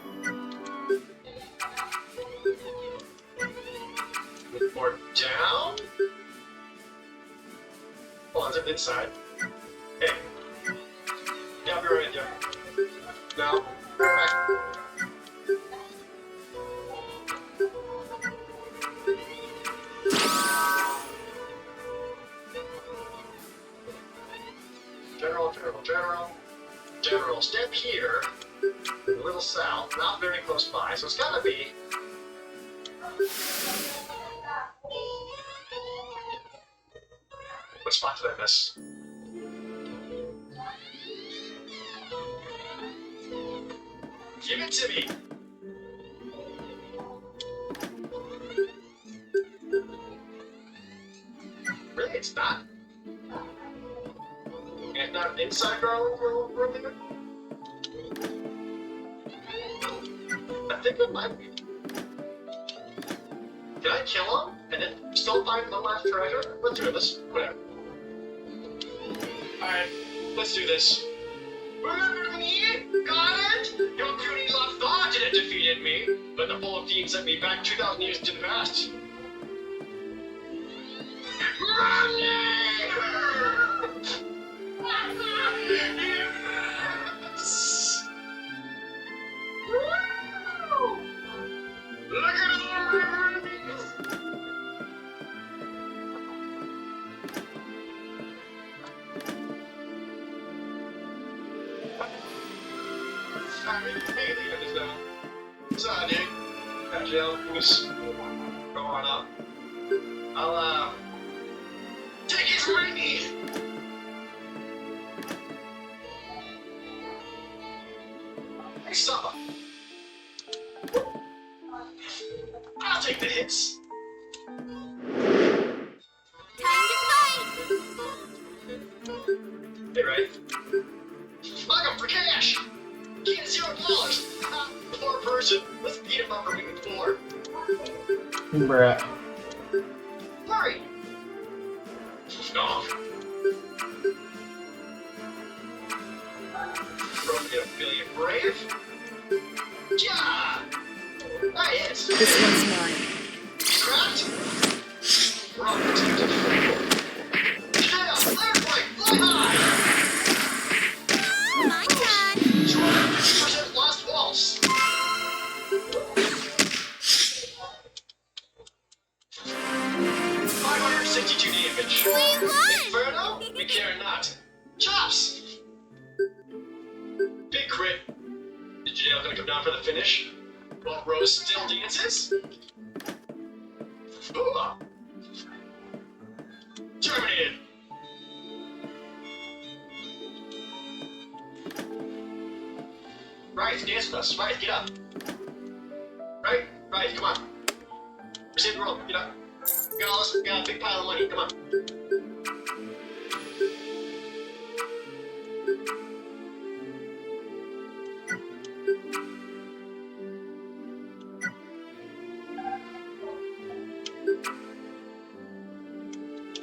[SPEAKER 6] More down. Oh, it's inside. Hey, go. Perfect. General, step here. A little south, not very close by, so it's gotta be. What spot did I miss? Give it to me! Really, it's not. It's not inside Garland leader? I think it might be. Can I kill him and then still find the last treasure? Let's do this. Whatever. Alright, let's do this. Remember me? Got it? Your puny love thought it had defeated me, but the full of fiends sent me back 2,000 years to the past. Yes! Woo! Look at it! What's up, dude? Actually, what's going on? I'll, take it from me! Hey, Saba! I'll take the hits!
[SPEAKER 2] Time to fight!
[SPEAKER 6] Hey, right? Fuck him for cash! Get $0! Poor person. Let's beat him up for being poor.
[SPEAKER 5] Bruh.
[SPEAKER 6] Hurry! No. Broken affiliate brave. Ja! That hits!
[SPEAKER 4] This one's mine.
[SPEAKER 6] Cracked! Rock protected. Yeah! Airplane! Fly high!
[SPEAKER 2] My turn!
[SPEAKER 6] 250% lost waltz! 562 damage.
[SPEAKER 2] We won!
[SPEAKER 6] Inferno? We care not. Chops! Big crit. Is JL gonna come down for the finish? While Rose still dances? Ooh. Terminated! Right, dance with us. Right, get up. Right, come on. Receive the roll, get up. We got all this, we got a big pile of money, come on.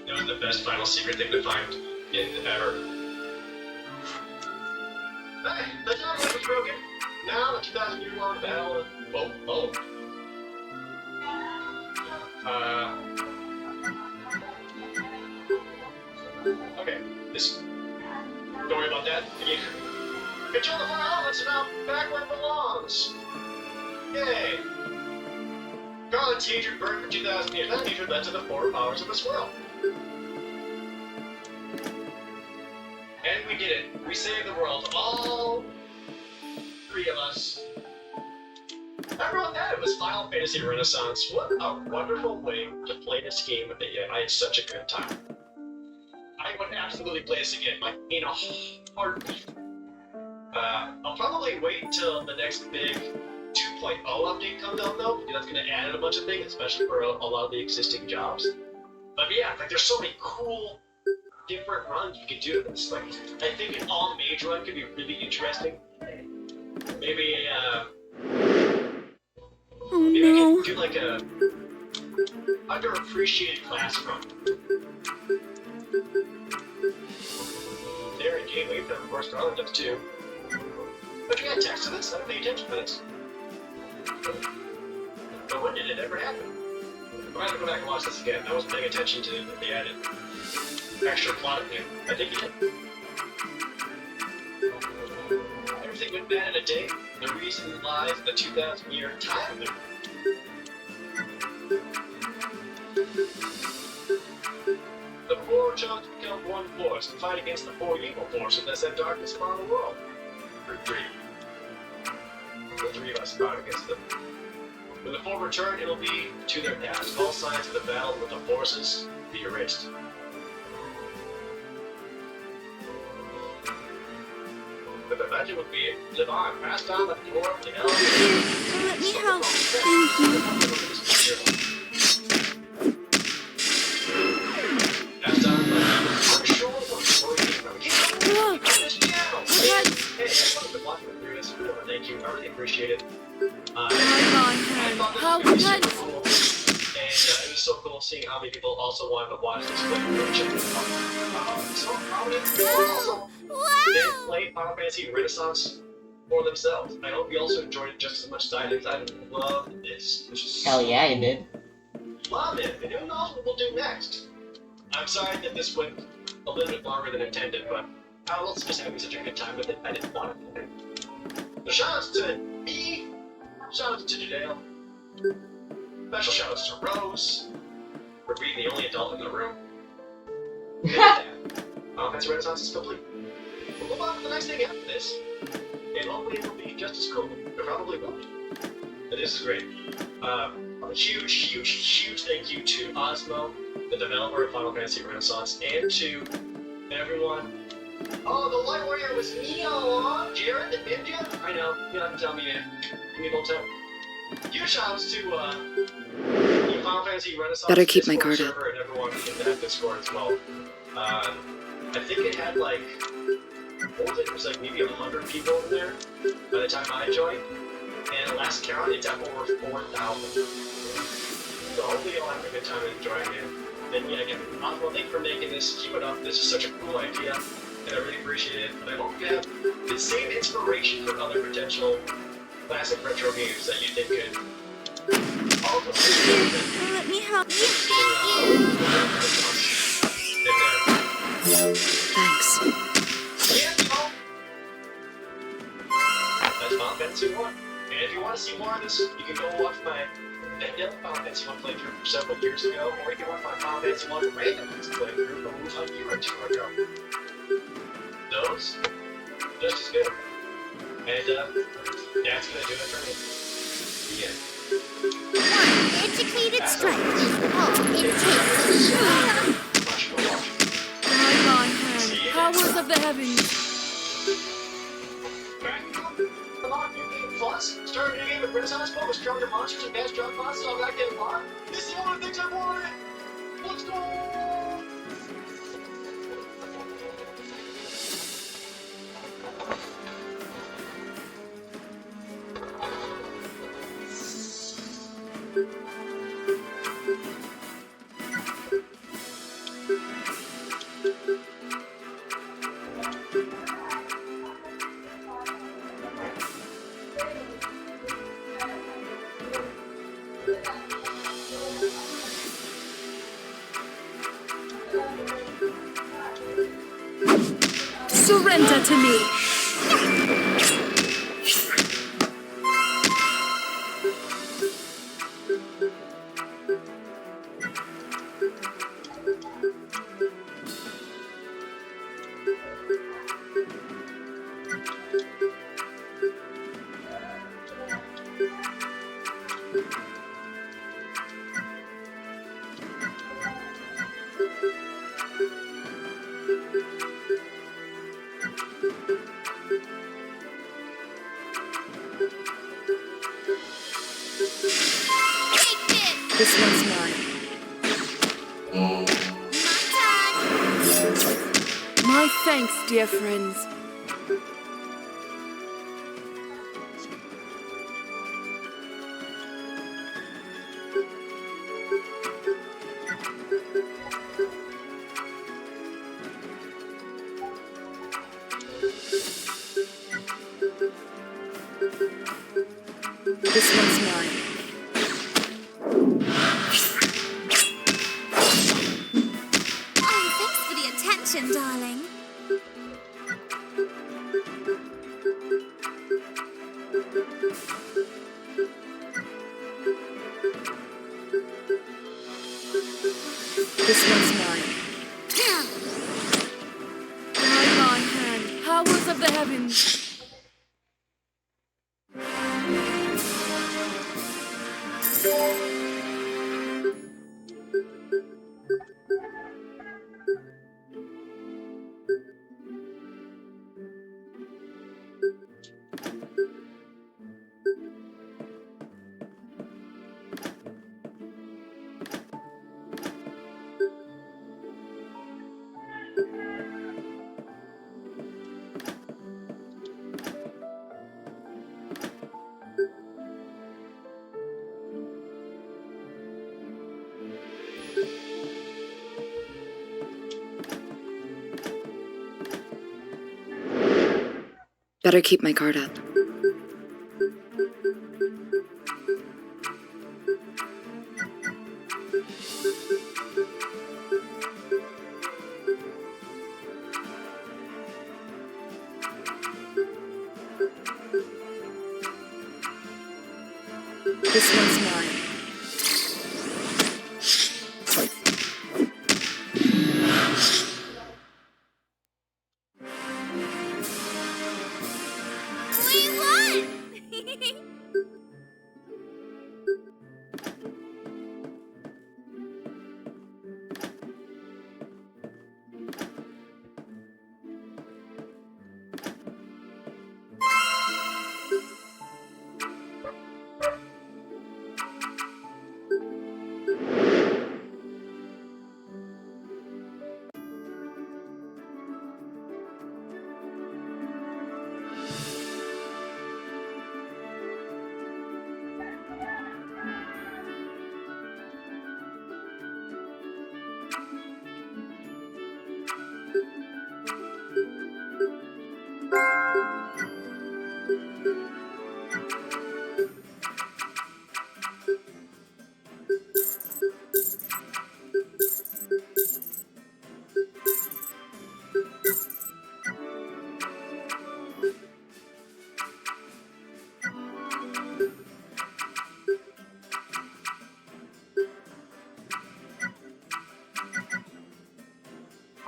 [SPEAKER 6] That was the best final secret thing to find ever. Hey, the dog was broken. Now the 2,000-year-long battle. Oh. Okay. Don't worry about that. Control the four elements and now back where it belongs. Yay. Garland Teacher burned for 2,000 years. That teacher led to the four powers of this world. And we did it. We saved the world. All three of us. I wrote that. It was Final Fantasy Renaissance. What a wonderful way to play this game. I had such a good time. I would absolutely play this again, like in a heartbeat. I'll probably wait until the next big 2.0 update comes out though, because that's going to add in a bunch of things, especially for a lot of the existing jobs. But yeah, like there's so many cool different runs you could do this. Like I think an all mage run could be really interesting. Maybe maybe we could do like a underappreciated class run. There in game wave, of course, Garland does too. But you got text to this? I don't pay attention to this. But when did it ever happen? I'm gonna have to go back and watch this again. I wasn't paying attention to the added extra plot in here. I think you did. Everything went man in a day, the reason lies in the 2,000-year time limit. The four chose to become one force and fight against the four evil forces that sent darkness upon the world. Or three. The three of us fought against them. When the four return, it'll be to their task. All signs of the battle with the forces be erased. The legend would be live on, passed on by the dwarf, the elf.
[SPEAKER 2] Let me help. Thank you.
[SPEAKER 6] Passed on by the shore or this channel. Hey, thanks for watching through this video. Thank you. I really appreciate it.
[SPEAKER 4] My hand. How
[SPEAKER 6] It was
[SPEAKER 4] kind.
[SPEAKER 6] super cool. And it was so cool seeing how many people also wanted to watch this video. So prominent people also. They
[SPEAKER 2] Wow!
[SPEAKER 6] played Final Fantasy Renaissance for themselves. I hope you also enjoyed it just as much as I did. I love this.
[SPEAKER 5] Hell yeah, you did.
[SPEAKER 6] Love it. And who knows what we'll do next? I'm sorry that this went a little bit longer than intended, but I was just having such a good time with it. I didn't want it. So shoutouts to me. Shoutouts to Jadale. Special shoutouts to Rose for being the only adult in the room. And Final Fantasy Renaissance is complete. We'll move on to the next thing after this, and hopefully it'll be just as cool. It probably will be. But this is great. A huge thank you to Osmo, the developer of Final Fantasy Renaissance, and to everyone. Oh, the Light Warrior was me all along, Jared the Ninja? I know, you don't have to tell me, man. Give me a little tell. Huge shoutouts to the Final Fantasy Renaissance
[SPEAKER 4] Better keep my
[SPEAKER 6] Discord
[SPEAKER 4] guard up.
[SPEAKER 6] server and everyone in that Discord as well. I think it had like, what was it? It was like maybe 100 people in there by the time I joined. And last count, it's at over 4,000. So hopefully you'll have a good time enjoying it. And yeah, again, Osmo, thank you for making this. Keep it up. This is such a cool idea, and I really appreciate it. But I hope you have the same inspiration for other potential classic retro games that you think could also
[SPEAKER 2] Let me help you. Thank you.
[SPEAKER 4] Thanks.
[SPEAKER 6] That's Final Fantasy 1. And if you want to see more of this, you can go watch my Final Fantasy 1 playthrough from several years ago, or you can watch my Final Fantasy 1 Randoms playthrough from a year or two ago. Those, just as good. And that's gonna do it for me. The end.
[SPEAKER 2] One educated strike is all it takes.
[SPEAKER 6] Much for watching.
[SPEAKER 4] My hand. Powers of the heavens.
[SPEAKER 6] Come on, new game plus. Start a new game with Renaissance Mode with stronger monsters and best drop classes on that game mod. This is the only thing I wanted. Let's go.
[SPEAKER 4] Surrender to me. This one's mine.
[SPEAKER 2] My turn.
[SPEAKER 4] My thanks, dear friends. This one's mine.
[SPEAKER 2] Oh, thanks for the attention, darling.
[SPEAKER 4] This one's mine. Hold my hand. Powers of the heavens. Better keep my guard up. This one's mine.
[SPEAKER 2] We won!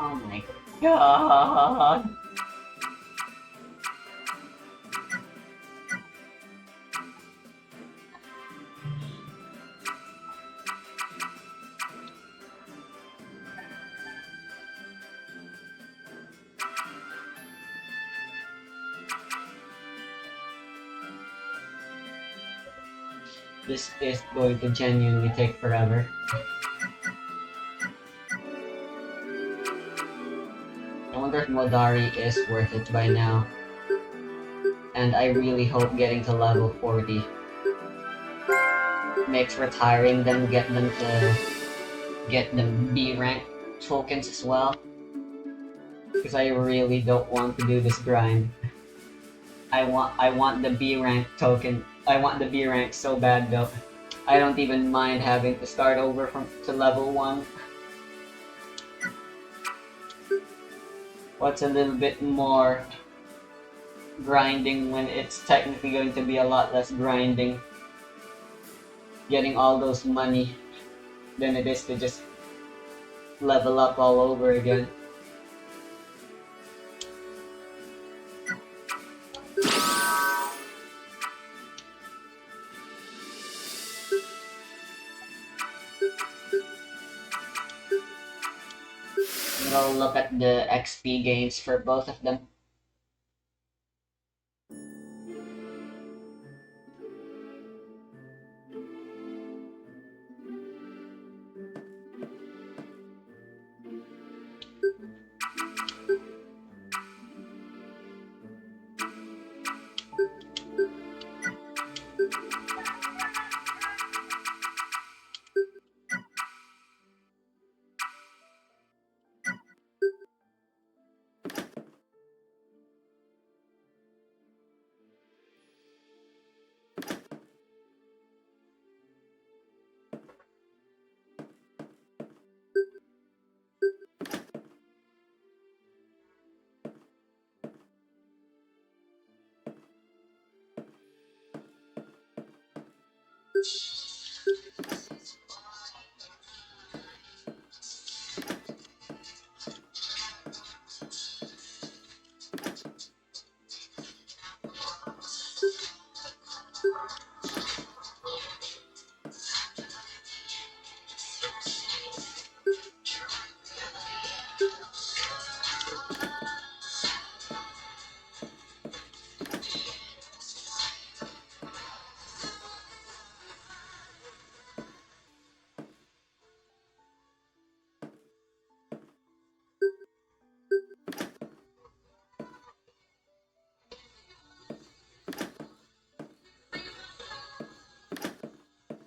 [SPEAKER 7] Oh my god. This is going to genuinely take forever. I wonder if Modari is worth it by now. And I really hope getting to level 40 makes retiring them get the B rank tokens as well. Because I really don't want to do this grind. I want the B rank token. I want the B rank so bad though. I don't even mind having to start over to level 1. What's a little bit more grinding when it's technically going to be a lot less grinding, getting all those money, than it is to just level up all over again. We'll look at the XP gains for both of them.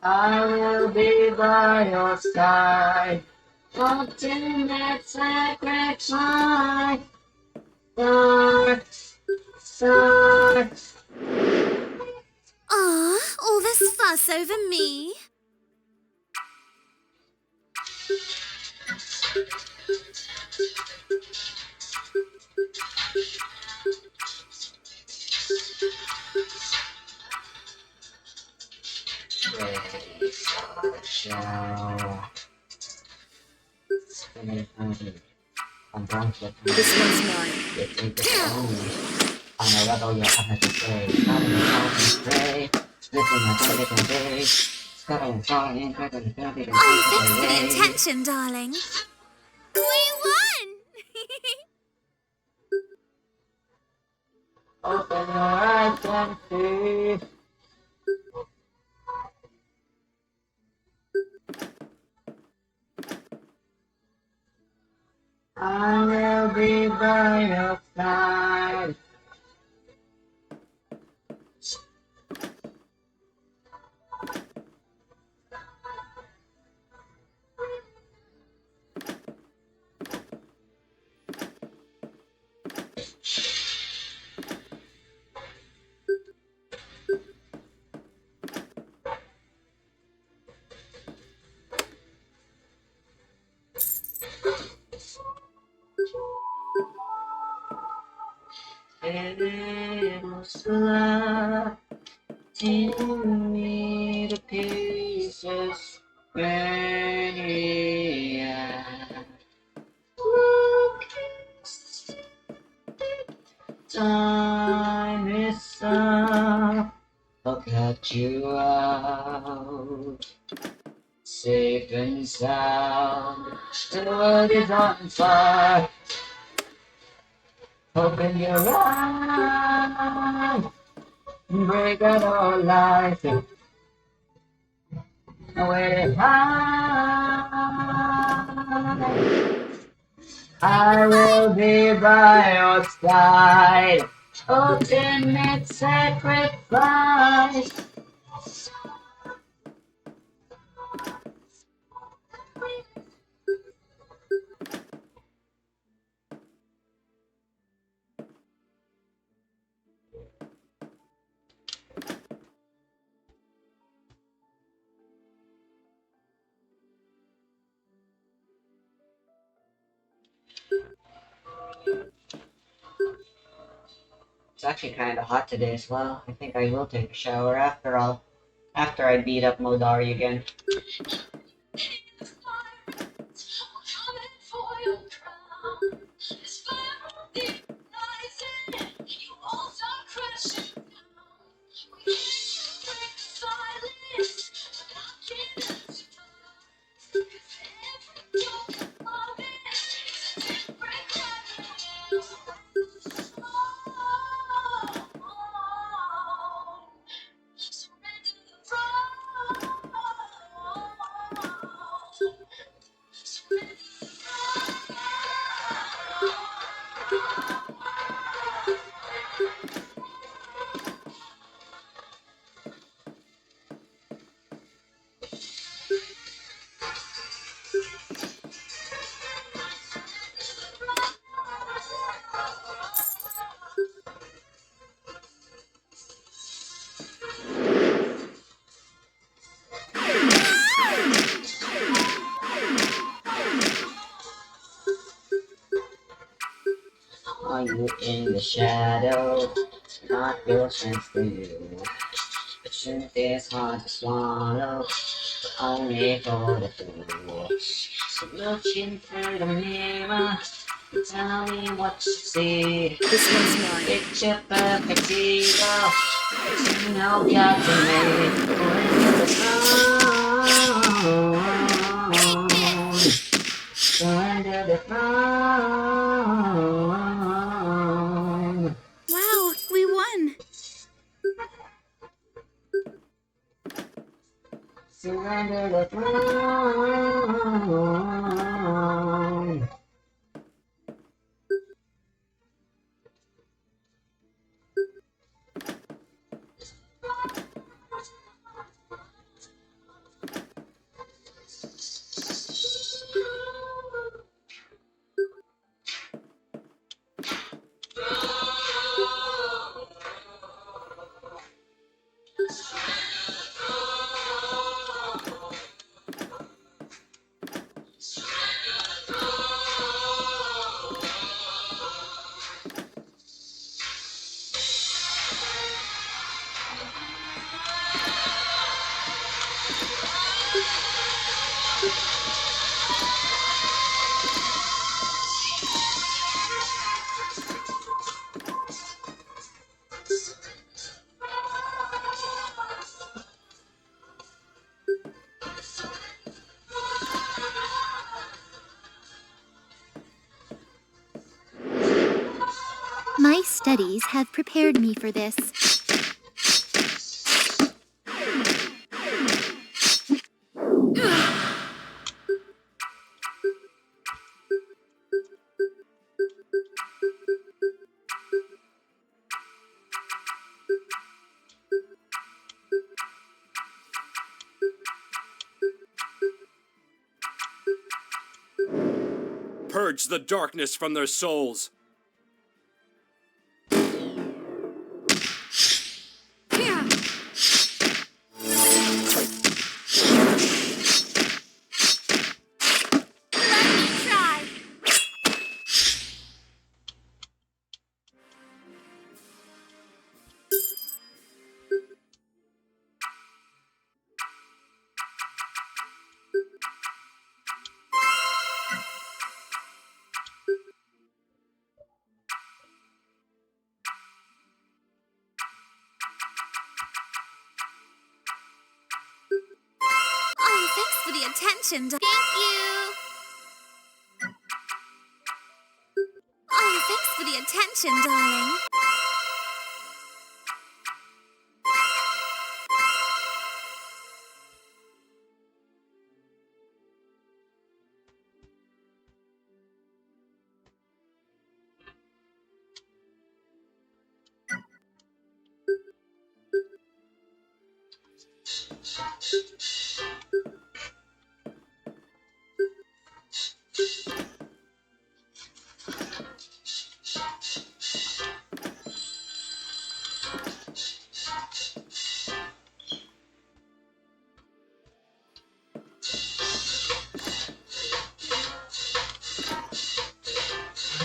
[SPEAKER 7] I will be by your side. Ultimate sacrifice. Dark side.
[SPEAKER 2] Aw, all this fuss over me.
[SPEAKER 7] I'm going to get
[SPEAKER 4] This one's mine.
[SPEAKER 7] it into the own. I'm a rebel, you're unnecessary. Not in the house and pray. Living my body can day. Scuttling flying, better than be
[SPEAKER 2] Oh, thanks for the attention, darling. We won!
[SPEAKER 7] Open your eyes and see. I will be by your side. It was love, tearing me to pieces when time is up. I'll cut you out, safe and sound. The world is on fire. Open your eyes, break out our life, away high. I will be by your side, ultimate sacrifice. It's actually kind of hot today as well. I think I will take a shower after I beat up Modari again. Are you in the shadow? Not your chance for you. The truth is hard to swallow, but only for the fool. So look into the mirror, and tell me what you see.
[SPEAKER 4] This one's mine.
[SPEAKER 7] Picture perfect hero, but you know God to me. When you're alone, surrender the throne.
[SPEAKER 2] Wow, we won.
[SPEAKER 7] Surrender the throne.
[SPEAKER 2] studies have prepared me for this.
[SPEAKER 3] Purge the darkness from their souls.
[SPEAKER 4] Yeah.
[SPEAKER 2] Let me try. Oh, thanks for the attention. Thank you. Oh, thanks for the attention, darling.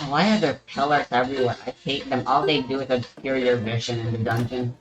[SPEAKER 7] Why are there pillars everywhere? I hate them. All they do is obscure your vision in the dungeon.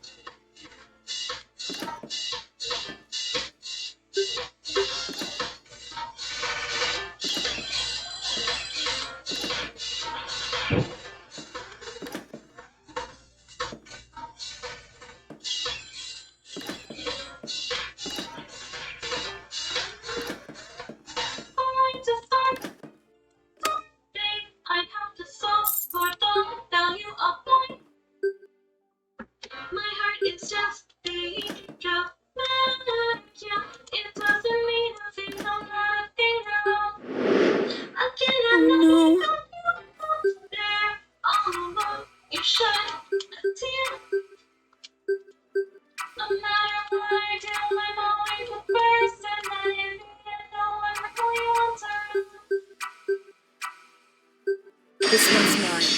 [SPEAKER 4] This one's mine.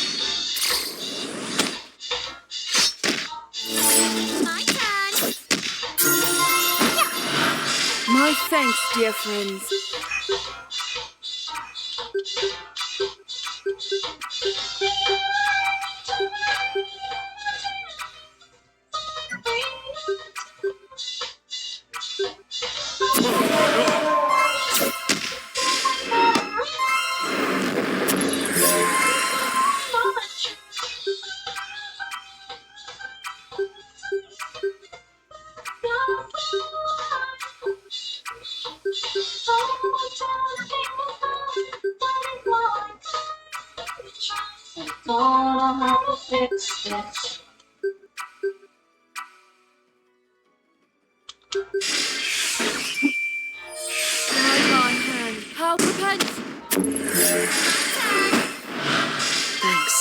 [SPEAKER 2] My turn.
[SPEAKER 4] My thanks, dear friends.
[SPEAKER 7] Don't have to fix this.
[SPEAKER 4] Knife on hand. How repent? Thanks.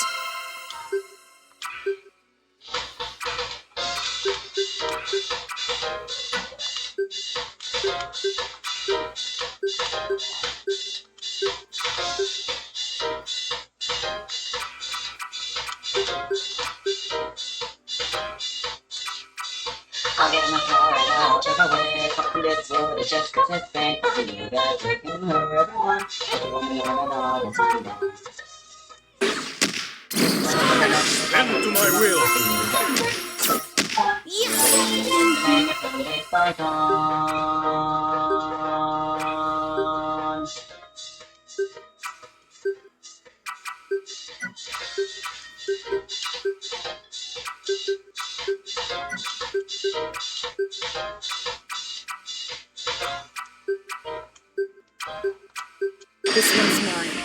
[SPEAKER 7] I'll get my car and I'll take away from this world just cause it's been you guys are gonna hurt everyone. Everyone you wanna know that's what you want.
[SPEAKER 3] Bend to my will.
[SPEAKER 7] Take it from these bygones.
[SPEAKER 4] This one's mine.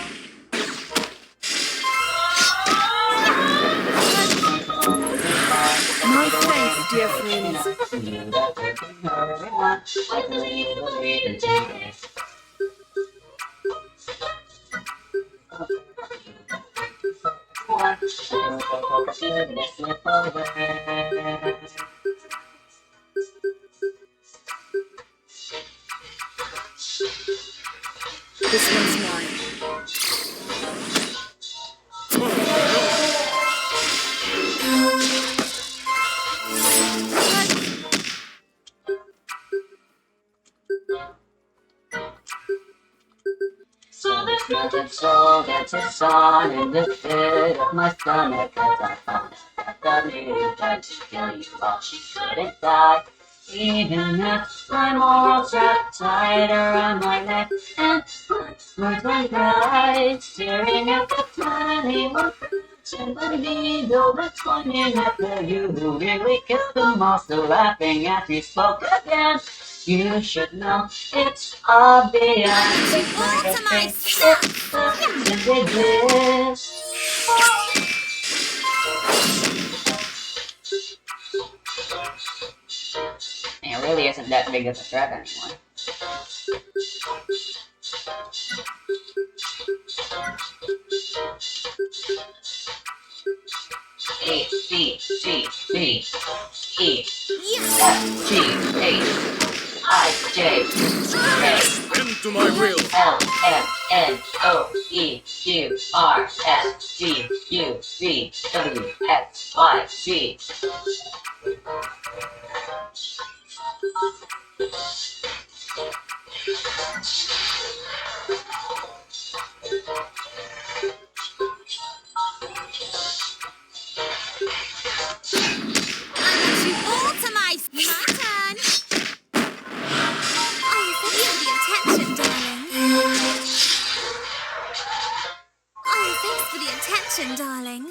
[SPEAKER 4] Thanks, dear friends. This one's mine.
[SPEAKER 7] So there's nothing so that's a song in the pit of my stomach, 'cause I found out that the lady tried to kill you while she couldn't die. Even if my morals wrapped tight around my neck and my words right, staring at the tiny one and the needle that's pointing after you, who really killed the monster, laughing as you spoke again. You should know it's obvious. It's like a thing. It's a bliss. It really isn't that big of a threat anymore. A, B, C, D, E, F, G, H, I, J, K,
[SPEAKER 3] Into my will.
[SPEAKER 7] L, M, N, O, E, Q, R, S, T, U, V, W, X, Y, Z.
[SPEAKER 2] I want you all to my turn. Oh, thanks for the attention, darling. Oh, thanks for the attention, darling.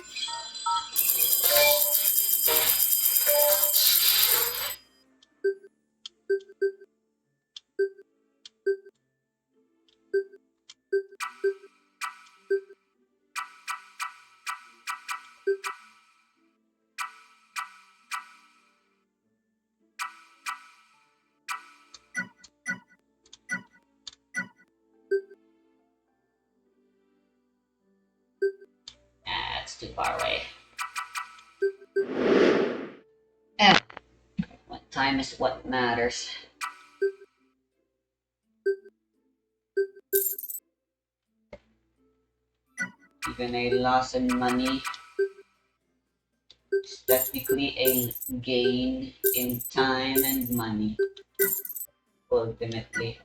[SPEAKER 7] It's too far away. Eh, what time is what matters. Even a loss in money is technically a gain in time and money, ultimately.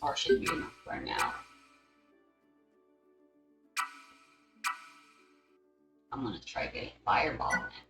[SPEAKER 7] 4 should be enough for now. I'm gonna try getting Fireball next.